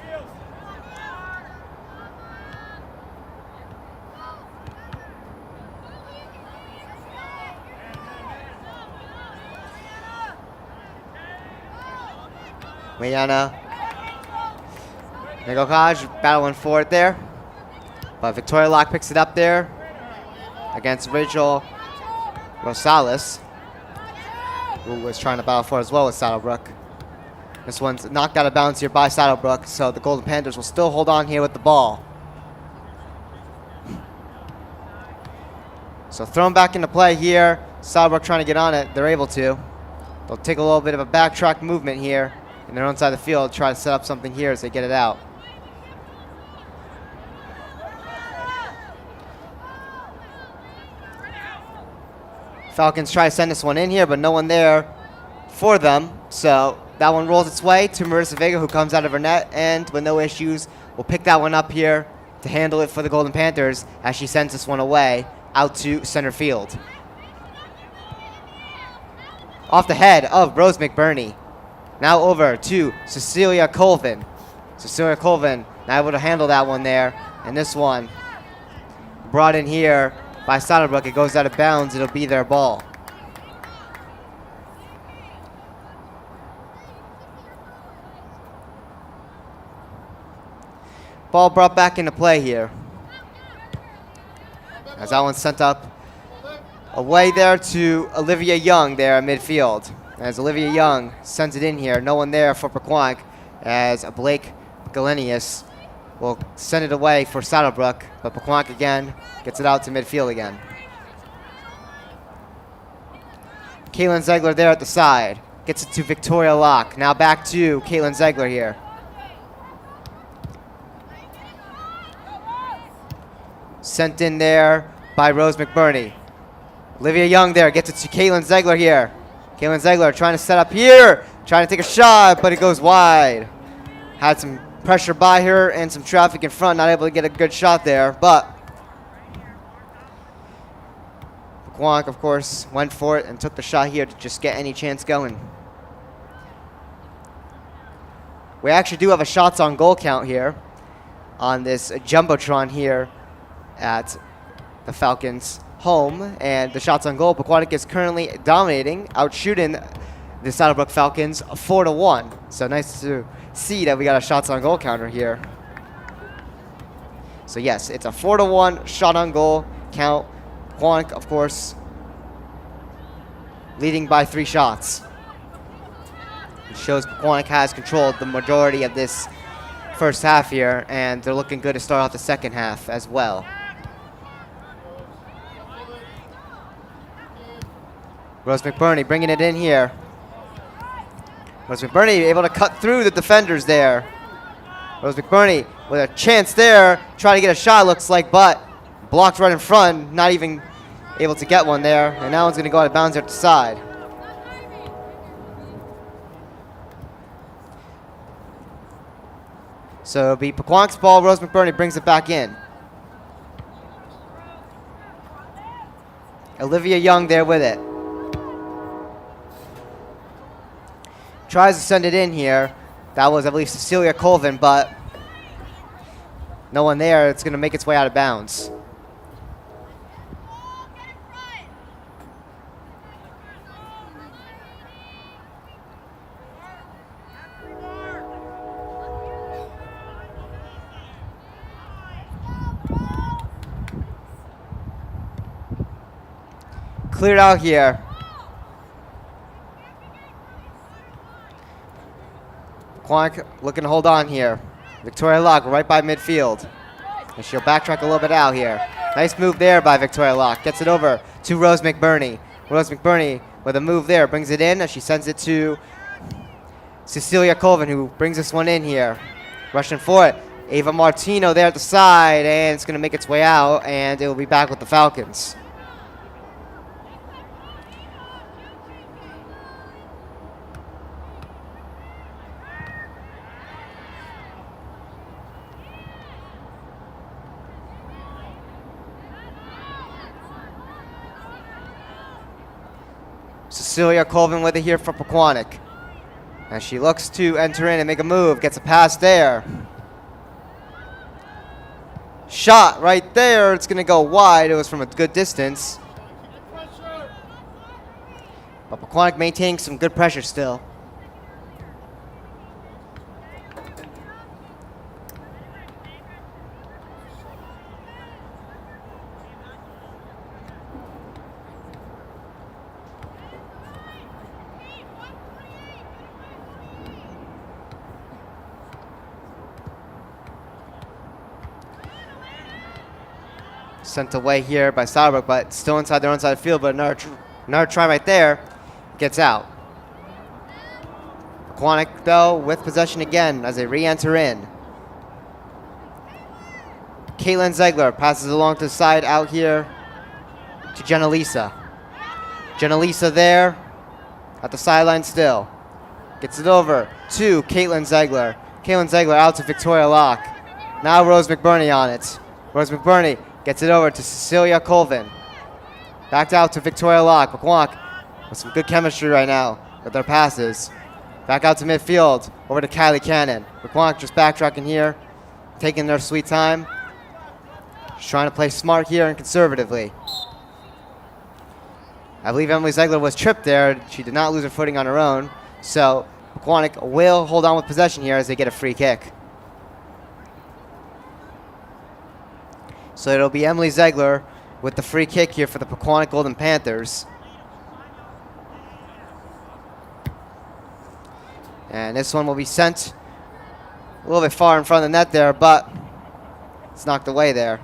Mayana Negokaj battling for it there. But Victoria Locke picks it up there against Rachel Rosales, who was trying to battle for it as well with Saddlebrook. This one's knocked out of bounds here by Saddlebrook, so the Golden Panthers will still hold on here with the ball. So thrown back into play here. Saddlebrook trying to get on it. They're able to. They'll take a little bit of a backtrack movement here in their own side of the field, try to set up something here as they get it out. Falcons try to send this one in here, but no one there for them. So that one rolls its way to Marissa Vega, who comes out of her net, and with no issues, will pick that one up here to handle it for the Golden Panthers as she sends this one away out to center field. Off the head of Rose McBurney. Now over to Cecilia Colvin. Cecilia Colvin now able to handle that one there. And this one brought in here by Saddlebrook. It goes out of bounds. It'll be their ball. Ball brought back into play here. As that one's sent up away there to Olivia Young there at midfield. As Olivia Young sends it in here, no one there for Pequannock, as Blake Galenius will send it away for Saddlebrook, but Pequannock again gets it out to midfield again. Caitlin Zegler there at the side, gets it to Victoria Locke. Now back to Caitlin Zegler here. Sent in there by Rose McBurney. Olivia Young there gets it to Caitlin Zegler here. Caitlin Zegler trying to set up here, trying to take a shot, but it goes wide. Had some pressure by her and some traffic in front, not able to get a good shot there, but Pequannock, of course, went for it and took the shot here to just get any chance going. We actually do have a shots on goal count here on this Jumbotron here at the Falcons' home, and the shots on goal, Pequannock is currently dominating, outshooting the Saddlebrook Falcons 4-1. So nice to see that we got a shots on goal counter here. So yes, it's a 4-1 shot on goal count. Pequannock, of course, leading by 3 shots. It shows Pequannock has controlled the majority of this first half here, and they're looking good to start off the second half as well. Rose McBurney bringing it in here. Rose McBurney able to cut through the defenders there. Rose McBurney with a chance there, trying to get a shot, looks like, but blocked right in front, not even able to get one there, and that one's going to go out of bounds there at the side. So it'll be Pequannock's ball. Rose McBurney brings it back in. Olivia Young there with it. Tries to send it in here. That was, I believe, Cecilia Colvin, but no one there. It's going to make its way out of bounds. Cleared out here. Pequannock looking to hold on here. Victoria Locke right by midfield. And she'll backtrack a little bit out here. Nice move there by Victoria Locke. Gets it over to Rose McBurney. Rose McBurney with a move there. Brings it in as she sends it to Cecilia Colvin, who brings this one in here. Rushing for it. Ava Martino there at the side. And it's going to make its way out. And it will be back with the Falcons. Cecilia Colvin with it here for Pequannock. As she looks to enter in and make a move. Gets a pass there. Shot right there. It's going to go wide. It was from a good distance. But Pequannock maintaining some good pressure still. Sent away here by Saddlebrook, but still inside their own side of the field, but another try right there. Gets out. Pequannock, though, with possession again as they re-enter in. Caitlin Zegler passes along to the side out here to Jenna Lisa. Janelisa there at the sideline still. Gets it over to Caitlin Ziegler. Caitlin Ziegler out to Victoria Locke. Now Rose McBurney on it. Rose McBurney gets it over to Cecilia Colvin. Back out to Victoria Locke. Pequannock with some good chemistry right now with their passes. Back out to midfield, over to Kylie Cannon. Pequannock just backtracking here, taking their sweet time. Just trying to play smart here and conservatively. I believe Emily Ziegler was tripped there. She did not lose her footing on her own. So Pequannock will hold on with possession here as they get a free kick. So it'll be Emily Ziegler with the free kick here for the Pequannock Golden Panthers. And this one will be sent a little bit far in front of the net there, but it's knocked away there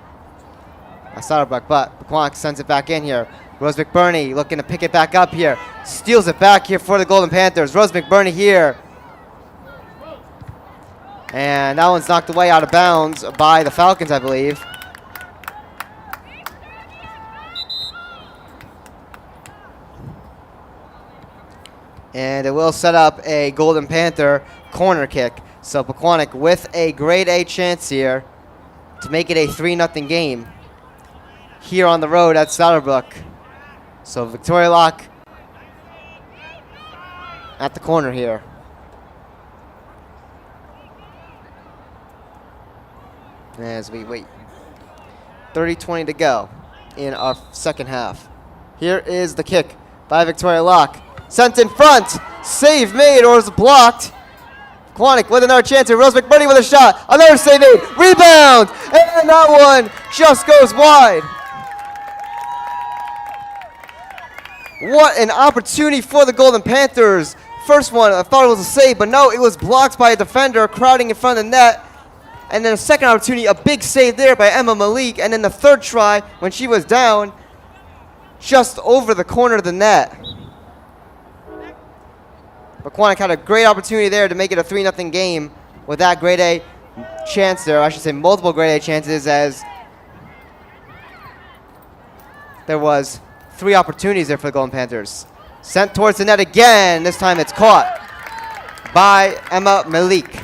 by Satterbrook. But Pequannock sends it back in here. Rose McBurney looking to pick it back up here. Steals it back here for the Golden Panthers. Rose McBurney here. And that one's knocked away out of bounds by the Falcons, I believe. And it will set up a Golden Panther corner kick. So Pequannock with a grade A chance here to make it a 3-0 game here on the road at Satterbrook. So Victoria Locke at the corner here. As we wait. 30-20 to go in our second half. Here is the kick by Victoria Locke. Sent in front. Save made, or is blocked. Pequannock with another chance here. Rose McBurney with a shot. Another save made. Rebound. And that one just goes wide. What an opportunity for the Golden Panthers. First one, I thought it was a save, but no, it was blocked by a defender crowding in front of the net. And then a second opportunity, a big save there by Emma Malik. And then the third try, when she was down, just over the corner of the net. Pequannock had a great opportunity there to make it a 3-0 game with that grade A chance there. I should say multiple grade A chances, as there was 3 opportunities there for the Golden Panthers. Sent towards the net again. This time it's caught by Emma Malik.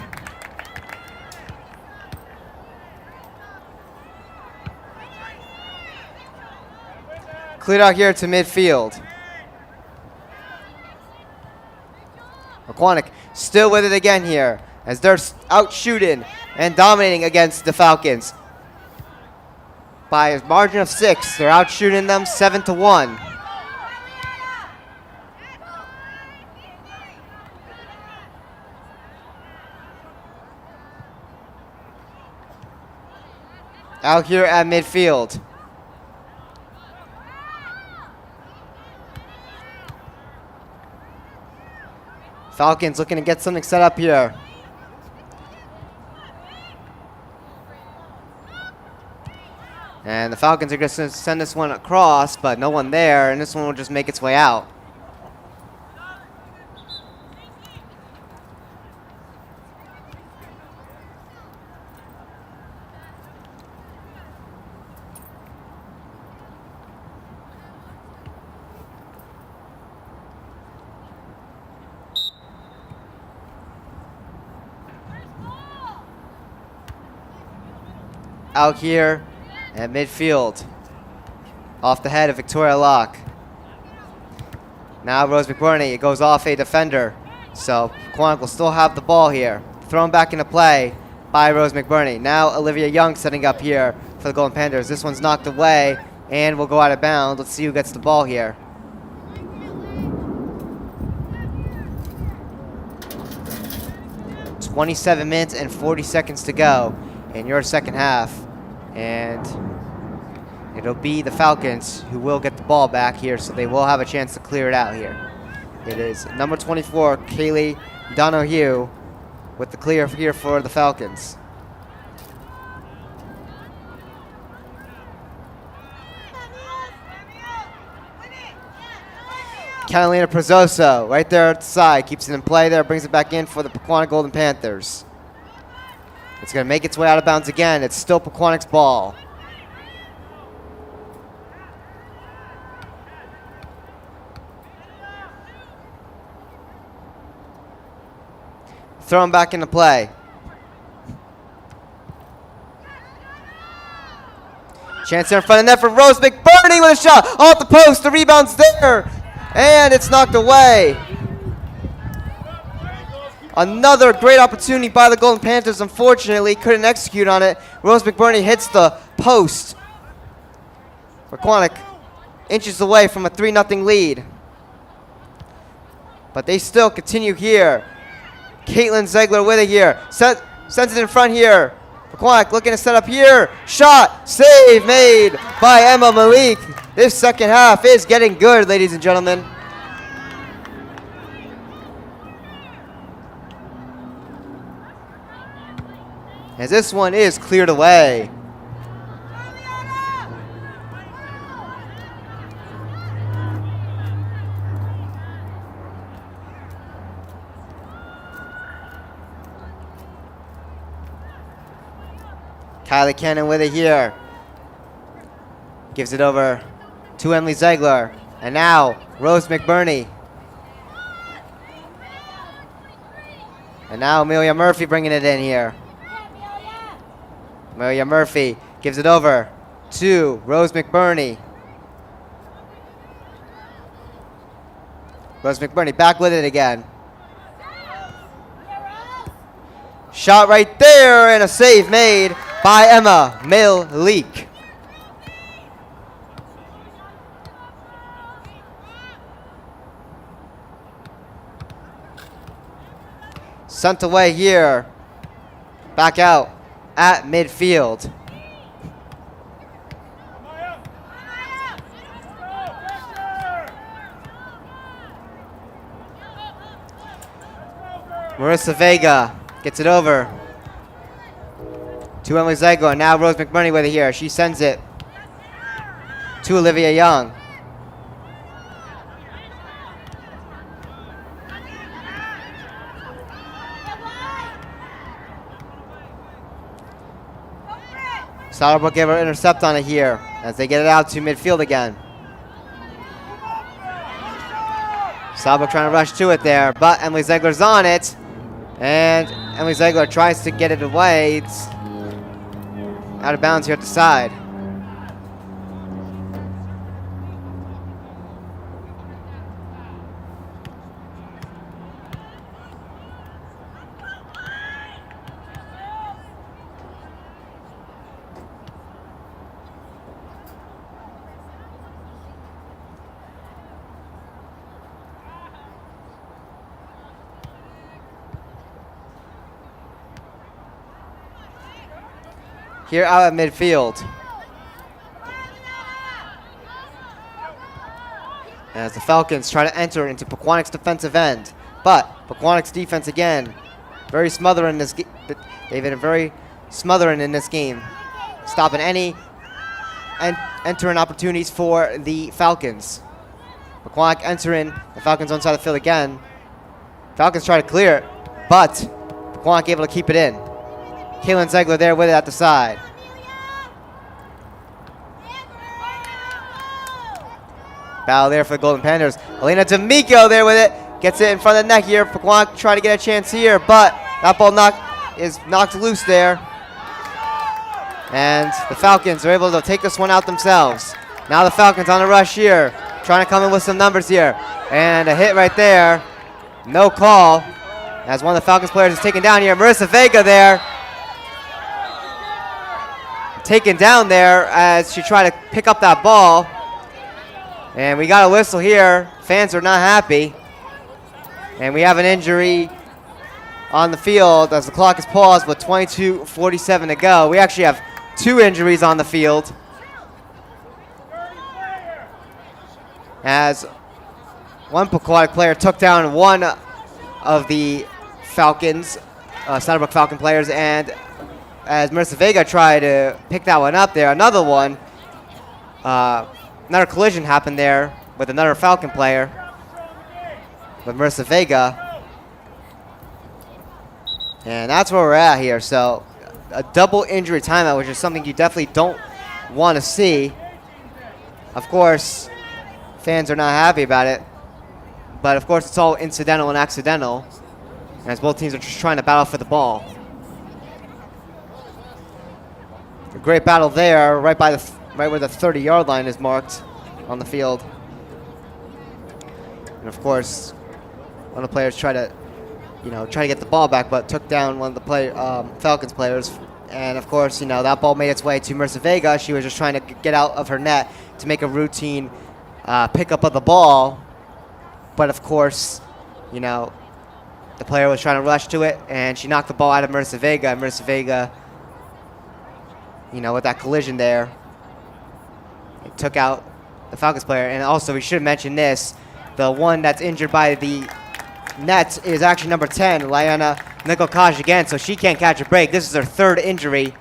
Cleared out here to midfield. Pequannock still with it again here as they're out shooting and dominating against the Falcons. By a margin of 6, they're out shooting them 7-1. Out here at midfield. Falcons looking to get something set up here. And the Falcons are going to send this one across, but no one there, and this one will just make its way out. Out here at midfield, off the head of Victoria Locke. Now Rose McBurney, it goes off a defender. So Pequannock will still have the ball here. Thrown back into play by Rose McBurney. Now Olivia Young setting up here for the Golden Panthers. This one's knocked away and will go out of bounds. Let's see who gets the ball here. "27 minutes and 40 seconds to go in your second half. And it'll be the Falcons who will get the ball back here, so they will have a chance to clear it out here. It is number 24, Kaylee Donohue, with the clear here for the Falcons. Catalina Prezzoso right there at the side, keeps it in play there, brings it back in for the Pequannock Golden Panthers. It's going to make its way out of bounds again. It's still Pequannock's ball. throw him back into play. Chance here in front of net for Rose McBurney with a shot off the post. The rebound's there, and it's knocked away. Another great opportunity by the Golden Panthers. Unfortunately, couldn't execute on it. Rose McBurney hits the post. Pequannock inches away from a 3-0 lead. But they still continue here. Caitlin Ziegler with it here. Sends it in front here. Pequannock looking to set up here. Shot, save made by Emma Malik. This second half is getting good, ladies and gentlemen. As this one is cleared away. Kylie Cannon with it here. Gives it over to Emily Ziegler. And now Rose McBurney. And now Amelia Murphy bringing it in here. Amelia Murphy gives it over to Rose McBurney. Rose McBurney back with it again. Shot right there and a save made by Emma Malik. Sent away here. Back out at midfield. Marissa Vega gets it over to Emily Ziegler. Now Rose McBurney with it here. She sends it to Olivia Young. Brook gave her an intercept on it here as they get it out to midfield again. Brook trying to rush to it there, but Emily Ziegler's on it. And Emily Ziegler tries to get it away. It's out of bounds here at the side. Here out at midfield. As the Falcons try to enter into Pequannock's defensive end. But Pequannock's defense again, very smothering in this game. They've been very smothering in this game. Stopping any and entering opportunities for the Falcons. Pequannock entering the Falcons on side of the field again. Falcons try to clear it, but Pequannock able to keep it in. Caitlin Ziegler there with it at the side. Battle there for the Golden Panthers. Elena D'Amico there with it. Gets it in front of the net here. Pequannock trying to get a chance here, but that ball is knocked loose there. And the Falcons are able to take this one out themselves. Now the Falcons on the rush here. Trying to come in with some numbers here. And a hit right there. No call. As one of the Falcons players is taken down here. Marissa Vega there. Taken down there as she tried to pick up that ball. And we got a whistle here. Fans are not happy. And we have an injury on the field as the clock is paused with 22:47 to go. We actually have 2 injuries on the field. As one Pequannock player took down one of the Falcons, Brook Falcon players, and as Marissa Vega tried to pick that one up there, another collision happened there with another Falcon player, with Marissa Vega. And that's where we're at here. So a double injury timeout, which is something you definitely don't want to see. Of course, fans are not happy about it. But of course, it's all incidental and accidental. as both teams are just trying to battle for the ball. A great battle there, right where the 30-yard line is marked on the field. And of course, one of the players tried to get the ball back, but took down one of the Falcons players. And of course, that ball made its way to Marissa Vega. She was just trying to get out of her net to make a routine pickup of the ball. But of course, the player was trying to rush to it, and she knocked the ball out of Marissa Vega. And Marissa Vega, with that collision there, it took out the Falcons player. And also, we should mention this. The one that's injured by the net is actually number 10, Liana Nikolkaj again, so she can't catch a break. This is her third injury,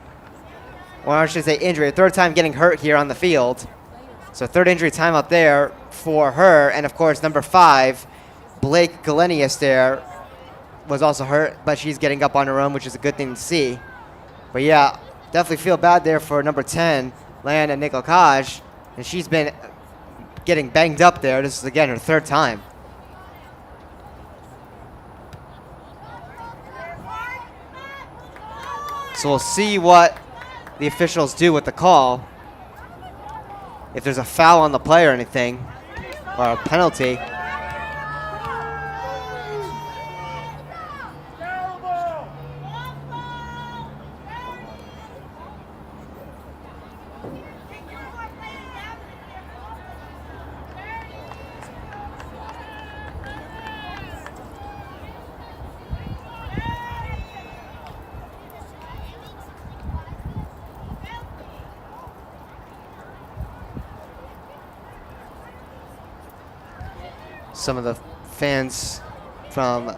or I should say injury, third time getting hurt here on the field. So third injury time up there for her. And of course, number 5, Blake Galenius there, was also hurt, but she's getting up on her own, which is a good thing to see. But yeah, definitely feel bad there for number 10, Liana Nikolkaj, and she's been getting banged up there. This is, again, her third time. So we'll see what the officials do with the call. If there's a foul on the play or anything, or a penalty. Some of the fans from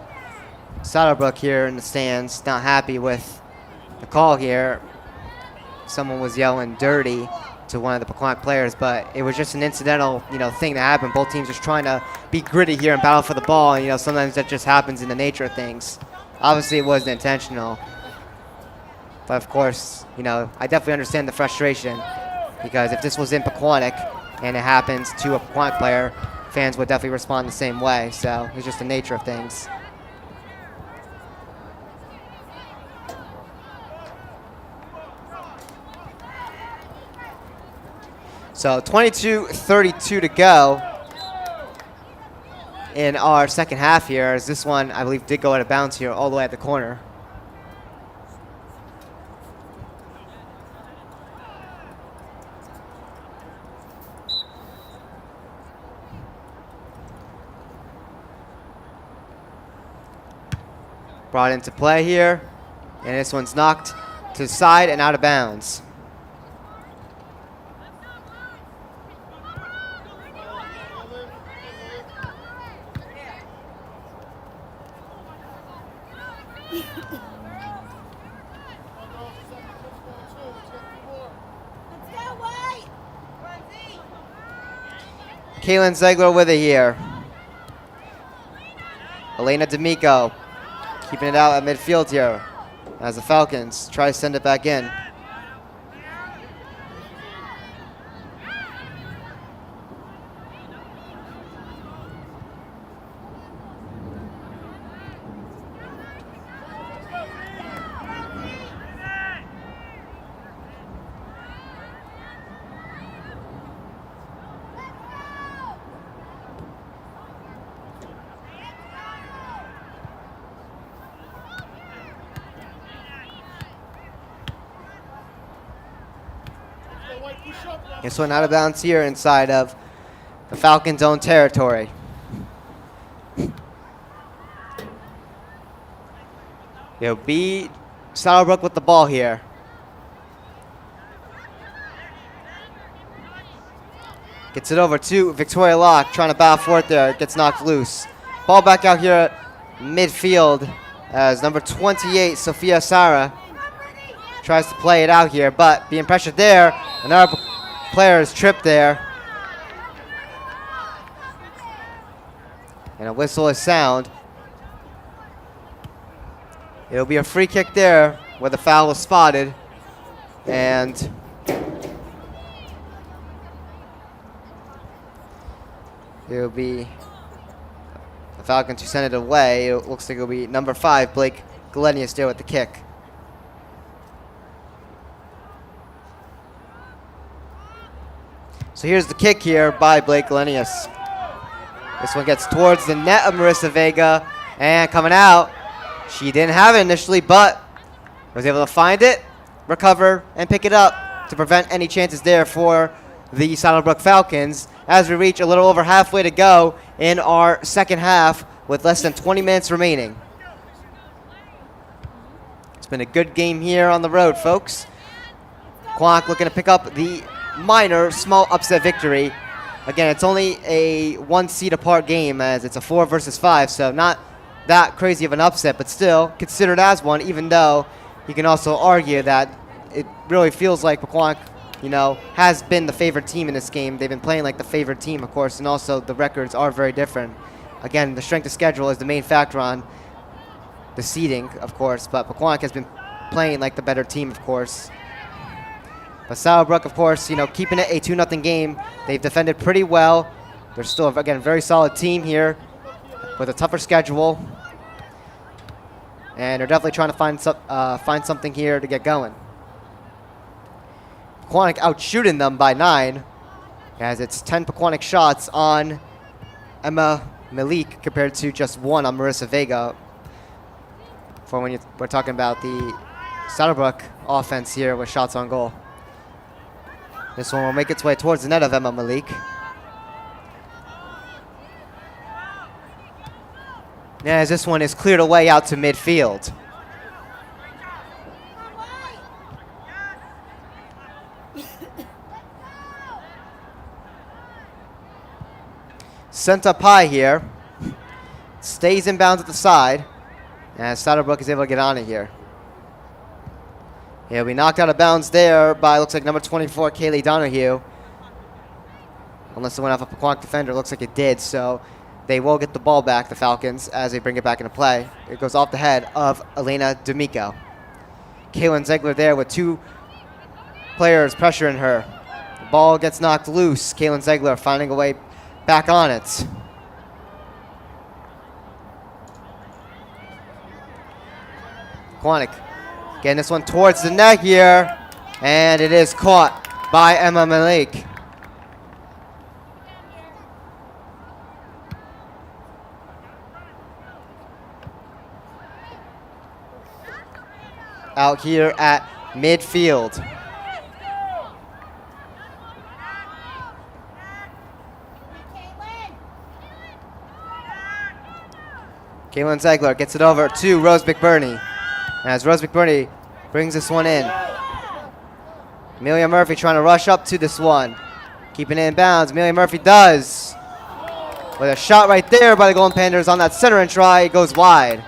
Saddlebrook here in the stands not happy with the call here. Someone was yelling dirty to one of the Pequannock players, but it was just an incidental, thing that happened. Both teams just trying to be gritty here and battle for the ball, and sometimes that just happens in the nature of things. Obviously, it wasn't intentional, but of course, I definitely understand the frustration, because if this was in Pequannock and it happens to a Pequannock player, fans would definitely respond the same way. So it's just the nature of things. So 22:32 to go in our second half here, as this one, I believe, did go out of bounds here all the way at the corner. Brought into play here, and this one's knocked to the side and out of bounds. Kaylin Ziegler with it here. Elena D'Amico keeping it out at midfield here as the Falcons try to send it back in. This one out of bounds here inside of the Falcons' own territory. It'll be Saddlebrook with the ball here. Gets it over to Victoria Locke, trying to battle for it there. It gets knocked loose. Ball back out here at midfield as number 28, Sophia Sara, tries to play it out here, but being pressured there. Another player is tripped there. And a whistle is sound. It'll be a free kick there where the foul was spotted. And it'll be a the Falcons who sent it away. It looks like it'll be number 5, Blake Galenius there with the kick. So here's the kick here by Blake Galenius. This one gets towards the net of Marissa Vega, and coming out, she didn't have it initially, but was able to find it, recover, and pick it up to prevent any chances there for the Saddlebrook Falcons as we reach a little over halfway to go in our second half with less than 20 minutes remaining. It's been a good game here on the road, folks. Pequannock looking to pick up the minor, small upset victory. Again, it's only a 1 seed apart game as it's a 4 versus 5, so not that crazy of an upset, but still considered as one, even though you can also argue that it really feels like Pequannock, you know, has been the favored team in this game. They've been playing like the favored team, of course, and also the records are very different. Again, the strength of schedule is the main factor on the seeding, of course, but Pequannock has been playing like the better team, of course. But Saddlebrook, of course, you know, keeping it a 2-0 game. They've defended pretty well. They're still, again, a very solid team here with a tougher schedule. And they're definitely trying to find something here to get going. Pequannock outshooting them by 9, as it's 10 Pequannock shots on Emma Malik compared to just 1 on Marissa Vega. For when we're talking about the Saddlebrook offense here with shots on goal. This one will make its way towards the net of Emma Malik. As this one is cleared away out to midfield. Sent up high here. Stays in bounds at the side. And Saddlebrook is able to get on it here. He'll be knocked out of bounds there by, looks like, number 24, Kaylee Donahue. Unless it went off a Pequannock defender. Looks like it did, so they will get the ball back, the Falcons, as they bring it back into play. It goes off the head of Elena D'Amico. Kaylin Ziegler there with 2 players pressuring her. The ball gets knocked loose. Kaylin Ziegler finding a way back on it. Pequannock getting this one towards the net here, and it is caught by Emma Malik. Out here at midfield. Kaylin Ziegler gets it over to Rose McBurney. As Rose McBurney brings this one in. Amelia Murphy trying to rush up to this one. Keeping it in bounds. Amelia Murphy does. With a shot right there by the Golden Panthers on that center and try. It goes wide.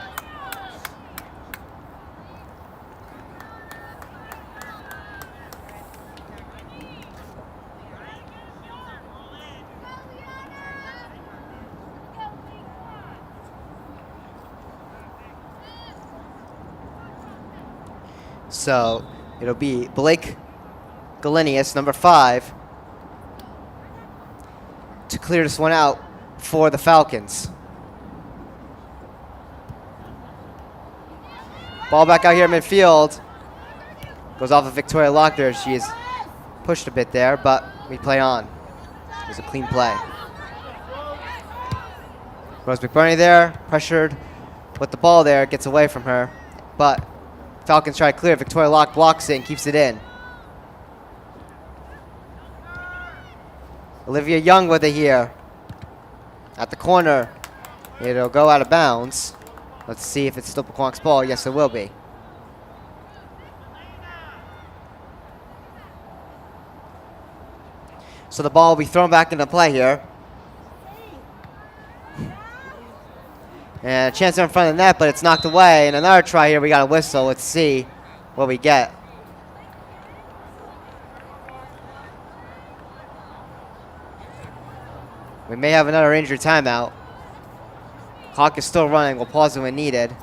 So it'll be Blake Galenius, number 5, to clear this one out for the Falcons. Ball back out here in midfield. Goes off of Victoria Lochner. She is pushed a bit there, but we play on. It was a clean play. Rose McBurney there, pressured with the ball there, gets away from her, but Falcons try to clear. Victoria Locke blocks it and keeps it in. Olivia Young with it here. At the corner. It'll go out of bounds. Let's see if it's still Pequannock's ball. Yes, it will be. So the ball will be thrown back into play here. And a chance in front of the net, but it's knocked away. And another try here. We got a whistle. Let's see what we get. We may have another injury timeout. Clock is still running. We'll pause it when needed.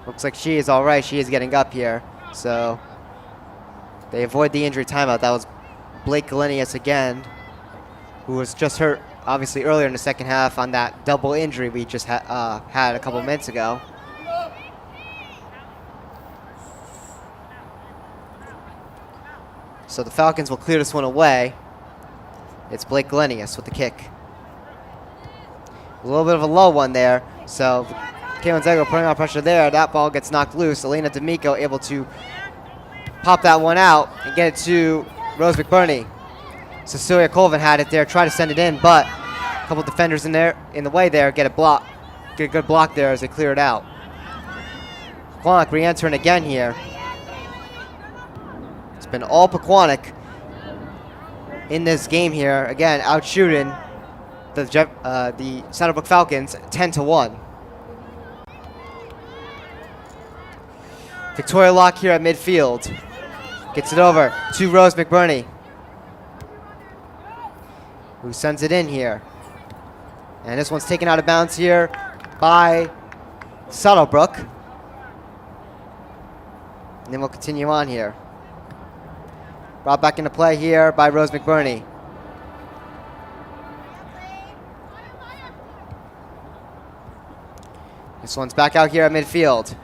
Looks like she is all right. She is getting up here. So they avoid the injury timeout. That was Blake Galenius again, who was just hurt obviously earlier in the second half on that double injury we just had a couple minutes ago. So the Falcons will clear this one away. It's Blake Glenius with the kick. A little bit of a low one there. So Caitlin Zegler putting on pressure there. That ball gets knocked loose. Elena D'Amico able to pop that one out and get it to Rose McBurney. Cecilia Colvin had it there, tried to send it in, but a couple defenders in the way there get a good block there as they clear it out. Pequannock re-entering again here. It's been all Pequannock in this game here. Again, out shooting the Saddlebrook Falcons 10-1. Victoria Locke here at midfield. Gets it over to Rose McBurney, who sends it in here. And this one's taken out of bounds here by Saddlebrook. And then we'll continue on here. Brought back into play here by Rose McBurney. This one's back out here at midfield.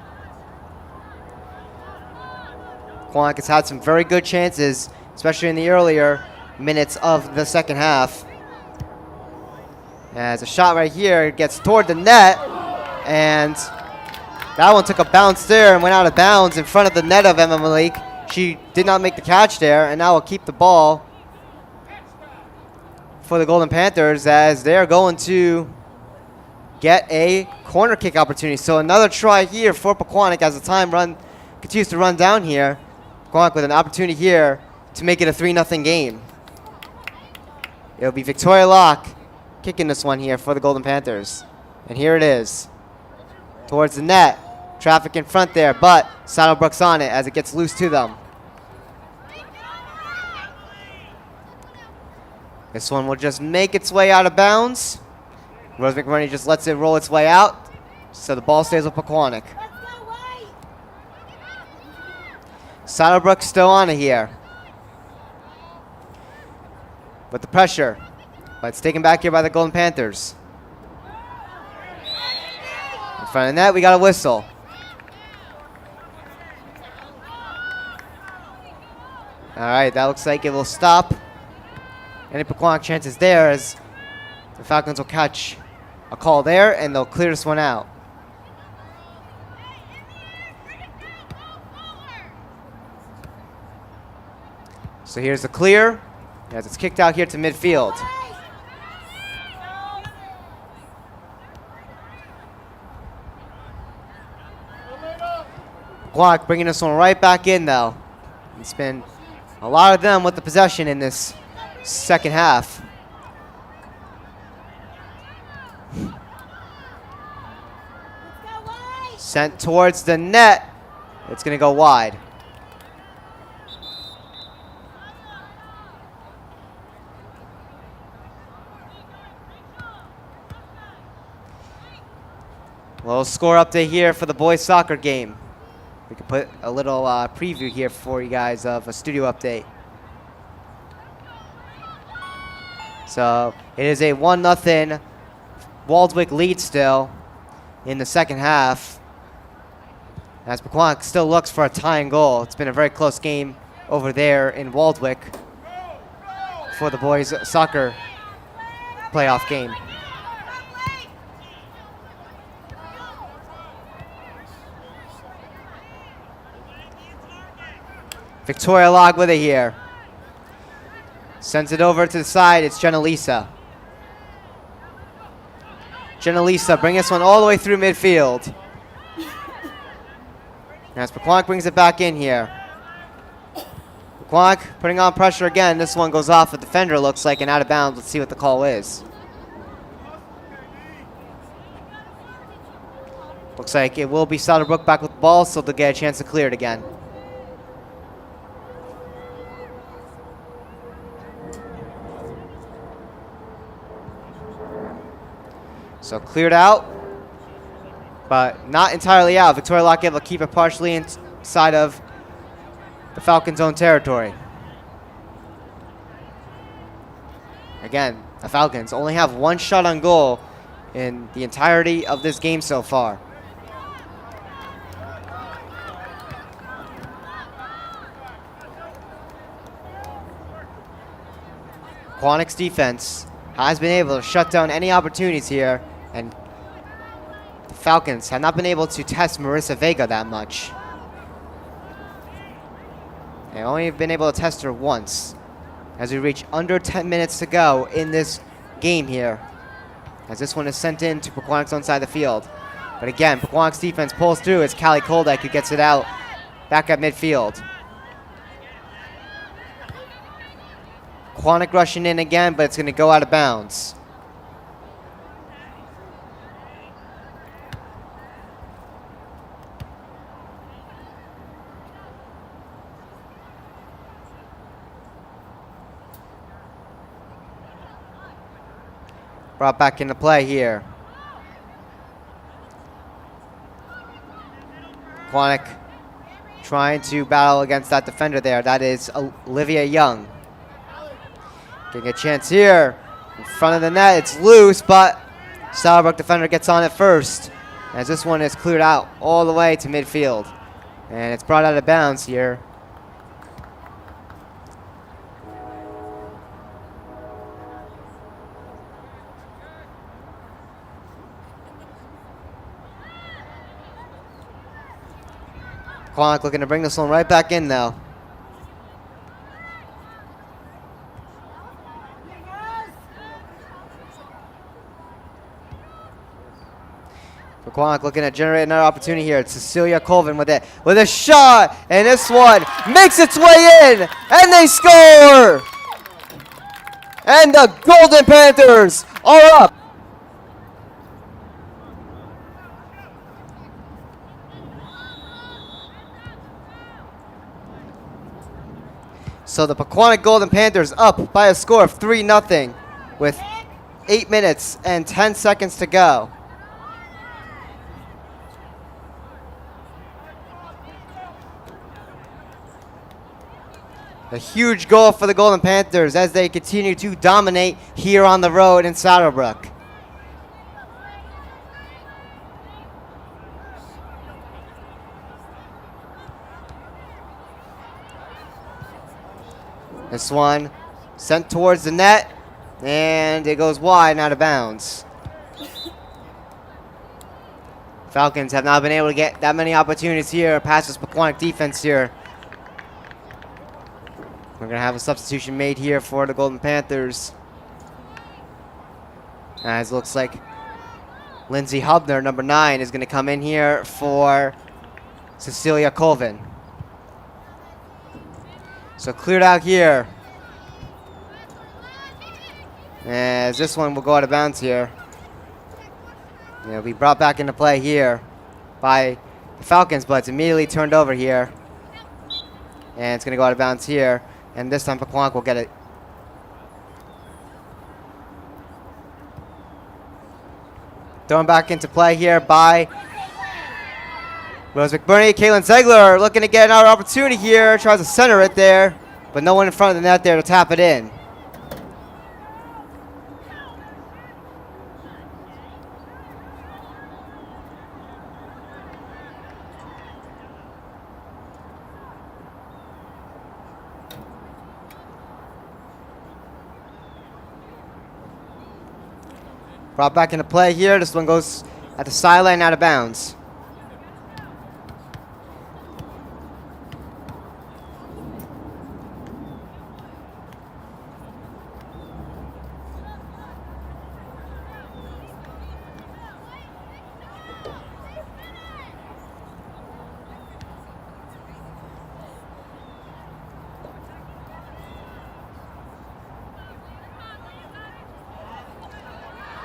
Pequannock has had some very good chances, especially in the earlier minutes of the second half. As a shot right here gets toward the net, and that one took a bounce there and went out of bounds in front of the net of Emma Malik. She did not make the catch there, and now will keep the ball for the Golden Panthers as they're going to get a corner kick opportunity. So another try here for Pequannock as the time continues to run down here. Pequannock with an opportunity here to make it a 3-0 game. It'll be Victoria Locke kicking this one here for the Golden Panthers. And here it is. Towards the net. Traffic in front there, but Saddlebrook's on it as it gets loose to them. This one will just make its way out of bounds. Rose McBurney just lets it roll its way out, so the ball stays with Pequannock. Saddlebrook still on it here. With the pressure, but it's taken back here by the Golden Panthers. In front of the net, we got a whistle. All right, that looks like it will stop any Pequannock chances there as the Falcons will catch a call there and they'll clear this one out. So here's the clear as it's kicked out here to midfield. Pequannock bringing this one right back in though. It's been a lot of them with the possession in this second half. Sent towards the net. It's going to go wide. Little score update here for the boys soccer game. We can put a little preview here for you guys of a studio update. So it is a 1-0 Waldwick lead still in the second half, as Pequannock still looks for a tying goal. It's been a very close game over there in Waldwick for the boys soccer playoff game. Victoria Locke with it here. Sends it over to the side. It's Jenna Lisa. Jenna Lisa bring this one all the way through midfield. As Pequannock brings it back in here. Pequannock putting on pressure again. This one goes off. The defender looks like and out of bounds. Let's see what the call is. Looks like it will be Saddlebrook back with the ball, so they'll get a chance to clear it again. So cleared out, but not entirely out. Victoria Locke able to keep it partially inside of the Falcons' own territory. Again, The Falcons only have one shot on goal in the entirety of this game so far. Pequannock's defense has been able to shut down any opportunities here, and the Falcons have not been able to test Marissa Vega that much. They've only been able to test her once, as we reach under 10 minutes to go in this game here, as this one is sent in to Pequannock's own side of the field. But again, Pequannock's defense pulls through as Callie Koldak who gets it out back at midfield. Pequannock rushing in again, but it's going to go out of bounds. Brought back into play here. Pequannock trying to battle against that defender there. That is Olivia Young. Getting a chance here. In front of the net, it's loose, but Saddlebrook defender gets on it first, as this one is cleared out all the way to midfield. And it's brought out of bounds here. Pequannock looking to bring this one right back in though. Pequannock looking to generate another opportunity here. It's Cecilia Colvin with a shot, and this one makes its way in, and they score! And the Golden Panthers are up. So the Pequannock Golden Panthers up by a score of 3-0 with 8 minutes and 10 seconds to go. A huge goal for the Golden Panthers as they continue to dominate here on the road in Saddlebrook. This one sent towards the net, and it goes wide and out of bounds. Falcons have not been able to get that many opportunities here past this Pequannock defense here. We're going to have a substitution made here for the Golden Panthers, as it looks like Lindsay Hubner, number 9, is going to come in here for Cecilia Colvin. So cleared out here, as this one will go out of bounds here. It'll be brought back into play here by the Falcons, but it's immediately turned over here. And it's going to go out of bounds here. And this time Pequannock will get it. Thrown back into play here by Rose McBurney. Caitlin Zegler looking to get another opportunity here. Tries to center it there, but no one in front of the net there to tap it in. Brought back into play here. This one goes at the sideline, out of bounds.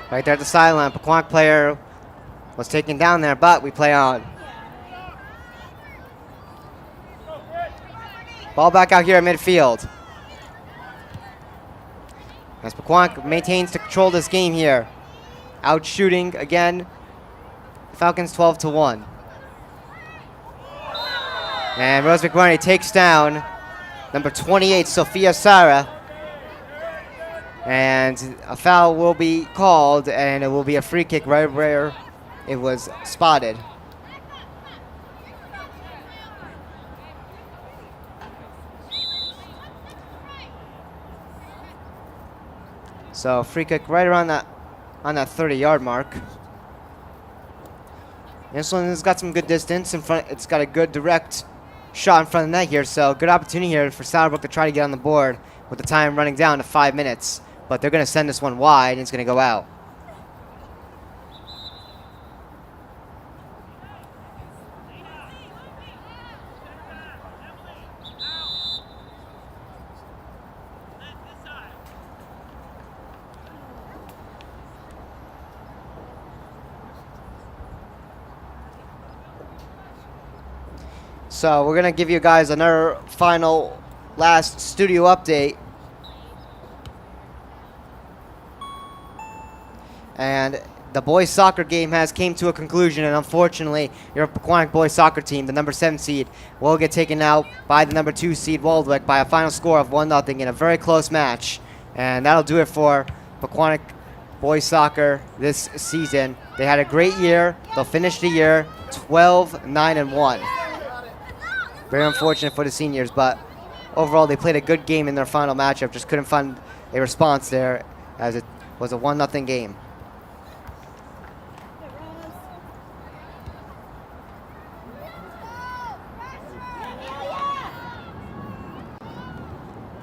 Right there at the sideline, Pequannock player was taken down there, but we play on. Ball back out here at midfield. As Pequannock maintains to control this game here. Out shooting again. Falcons 12-1. And Rose McBurney takes down number 28, Sophia Sarah. And a foul will be called, and it will be a free kick right where it was spotted. So free kick right around that 30-yard mark. This one has got some good distance in front. It's got a good direct shot in front of the net here, so good opportunity here for Souterbrook to try to get on the board with the time running down to 5 minutes. But they're going to send this one wide, and it's going to go out. So we're going to give you guys another final last studio update. And the boys soccer game has came to a conclusion, and unfortunately your Pequannock boys soccer team, the number 7 seed, will get taken out by the number 2 seed Waldwick by a final score of 1-0 in a very close match. And that'll do it for Pequannock boys soccer this season. They had a great year. They'll finish the year 12-9-1. Very unfortunate for the seniors, but overall they played a good game in their final matchup. Just couldn't find a response there, as it was a 1-0 game.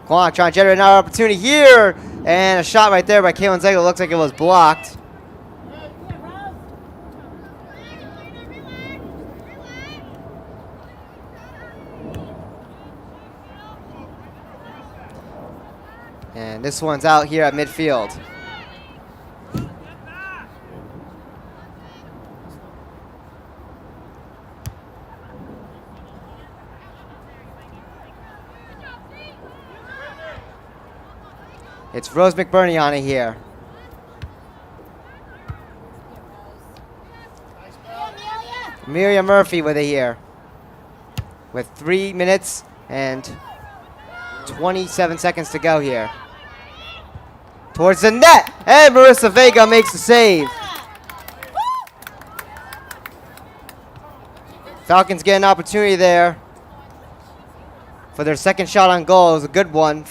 Pequannock trying to generate another opportunity here, and a shot right there by Kalen Zegel. Looks like it was blocked. And this one's out here at midfield. It's Rose McBurney on it here. Amelia Murphy with it here. With 3 minutes and 27 seconds to go here. Towards the net, and Marissa Vega makes the save. Falcons get an opportunity there for their second shot on goal. It was a good one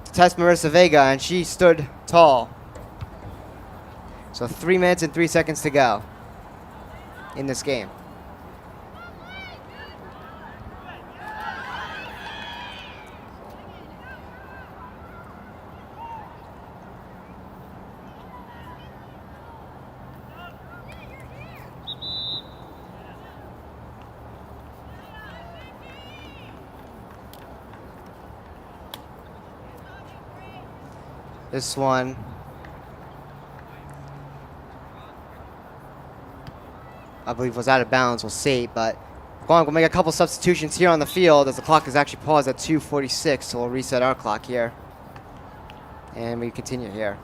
to test Marissa Vega, and she stood tall. So 3 minutes and 3 seconds to go in this game. This one I believe was out of bounds. We'll see, but we'll make a couple substitutions here on the field as the clock is actually paused at 2:46, so we'll reset our clock here. And we continue here.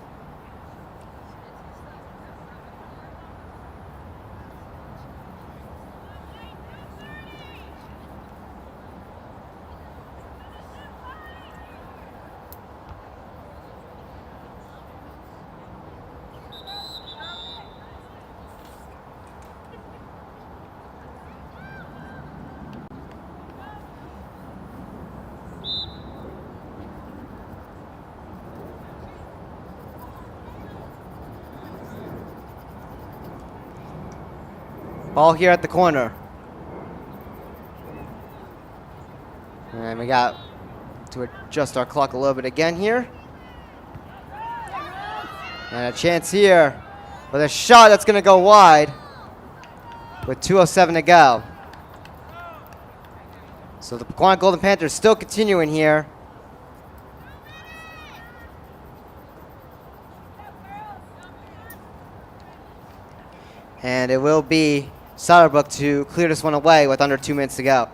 Ball here at the corner. And we got to adjust our clock a little bit again here. And a chance here with a shot that's going to go wide with 2:07 to go. So the Pequannock Golden Panthers still continuing here. And it will be Souterbrook to clear this one away with under 2 minutes to go.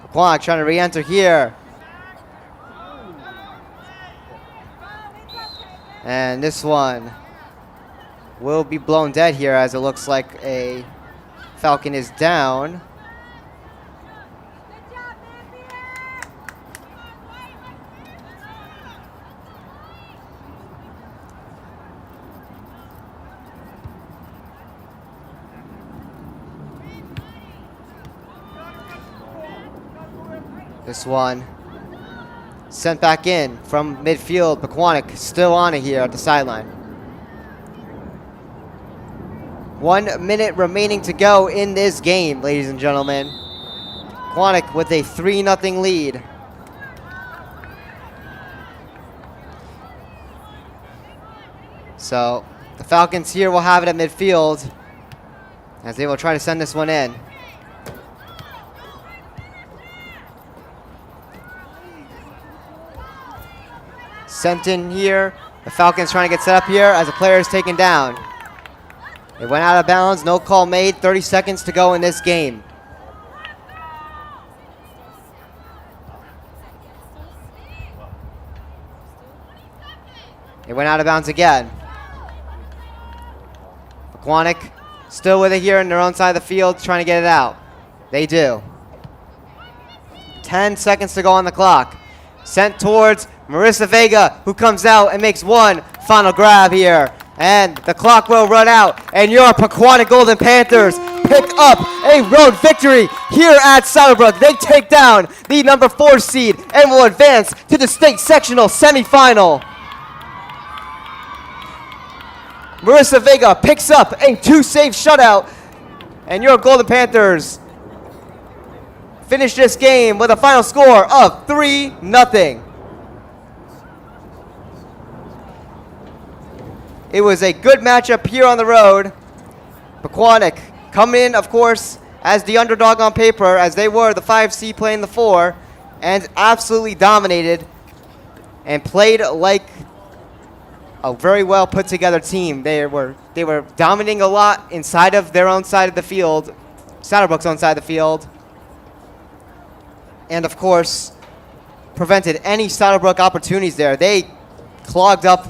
Pequannock trying to re-enter here. And this one will be blown dead here, as it looks like a Falcon is down. This one sent back in from midfield. Pequannock still on it here at the sideline. 1 minute remaining to go in this game, ladies and gentlemen. Pequannock with a 3-0 lead. So the Falcons here will have it at midfield as they will try to send this one in. Sent in here. The Falcons trying to get set up here as the player is taken down. It went out of bounds. No call made. 30 seconds to go in this game. It went out of bounds again. Pequannock still with it here in their own side of the field, trying to get it out. They do. 10 seconds to go on the clock. Sent towards Marissa Vega, who comes out and makes one final grab here. And the clock will run out, and your Pequannock Golden Panthers pick up a road victory here at Saddlebrook. They take down the number 4 seed and will advance to the state sectional semifinal. Marissa Vega picks up a 2-save shutout, and your Golden Panthers finish this game with a final score of 3-0. It was a good matchup here on the road. Pequannock coming in, of course, as the underdog on paper, as they were the 5 seed playing the 4, and absolutely dominated and played like a very well put together team. They were dominating a lot inside of their own side of the field, Saddlebrook's own side of the field, and of course prevented any Saddlebrook opportunities there. They clogged up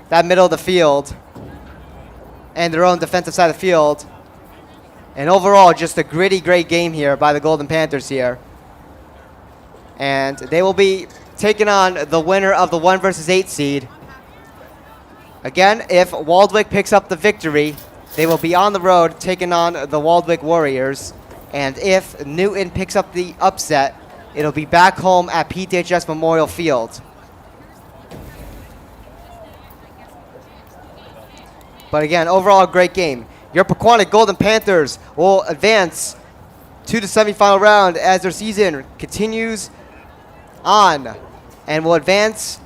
that middle of the field and their own defensive side of the field. And overall, just a gritty, great game here by the Golden Panthers here. And they will be taking on the winner of the 1 versus 8 seed. Again, if Waldwick picks up the victory, they will be on the road taking on the Waldwick Warriors. And if Newton picks up the upset, it'll be back home at PTHS Memorial Field. But again, overall, a great game. Your Pequannock Golden Panthers will advance to the semifinal round as their season continues on and will advance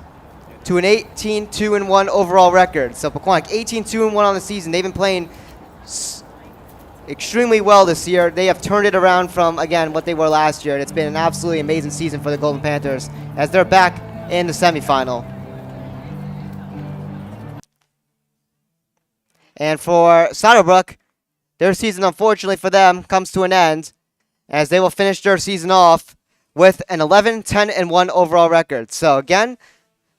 to an 18-2-1 overall record. So Pequannock 18-2-1 on the season. They've been playing extremely well this year. They have turned it around from, again, what they were last year. It's been an absolutely amazing season for the Golden Panthers as they're back in the semifinal. And for Saddlebrook, their season, unfortunately for them, comes to an end as they will finish their season off with an 11-10-1 overall record. So again,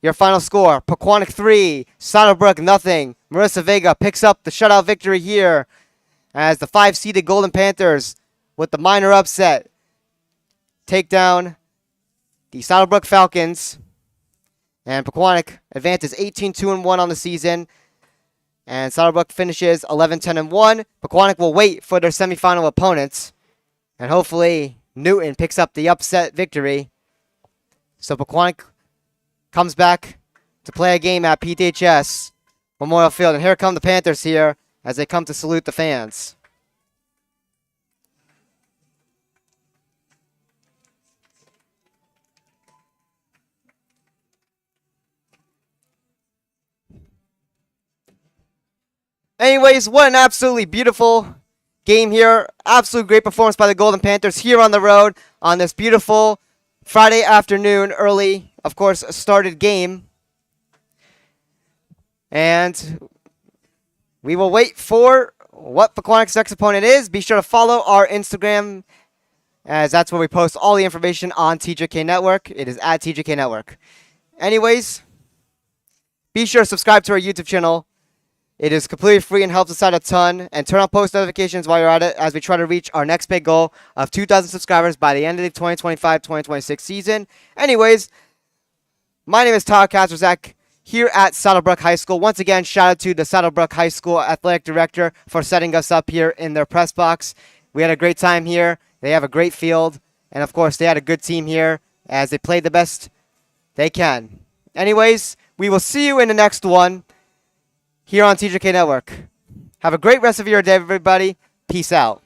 your final score, Pequannock 3, Saddlebrook nothing. Marissa Vega picks up the shutout victory here as the 5-seeded Golden Panthers, with the minor upset, take down the Saddlebrook Falcons. And Pequannock advances 18-2-1 on the season. And Saddlebrook finishes 11-10-1. Pequannock will wait for their semifinal opponents. And hopefully Newton picks up the upset victory. So Pequannock comes back to play a game at PTHS Memorial Field. And here come the Panthers here as they come to salute the fans. Anyways, what an absolutely beautiful game here. Absolute great performance by the Golden Panthers here on the road on this beautiful Friday afternoon, early, of course, started game. And we will wait for what Pequannock's next opponent is. Be sure to follow our Instagram, as that's where we post all the information on TJK Network. It is at TJK Network. Anyways, be sure to subscribe to our YouTube channel. It is completely free and helps us out a ton. And turn on post notifications while you're at it as we try to reach our next big goal of 2,000 subscribers by the end of the 2025-2026 season. Anyways, my name is Tyler Kazrzak here at Saddlebrook High School. Once again, shout out to the Saddlebrook High School athletic director for setting us up here in their press box. We had a great time here. They have a great field. And, of course, they had a good team here as they played the best they can. Anyways, we will see you in the next one here on TJK Network. Have a great rest of your day, everybody. Peace out.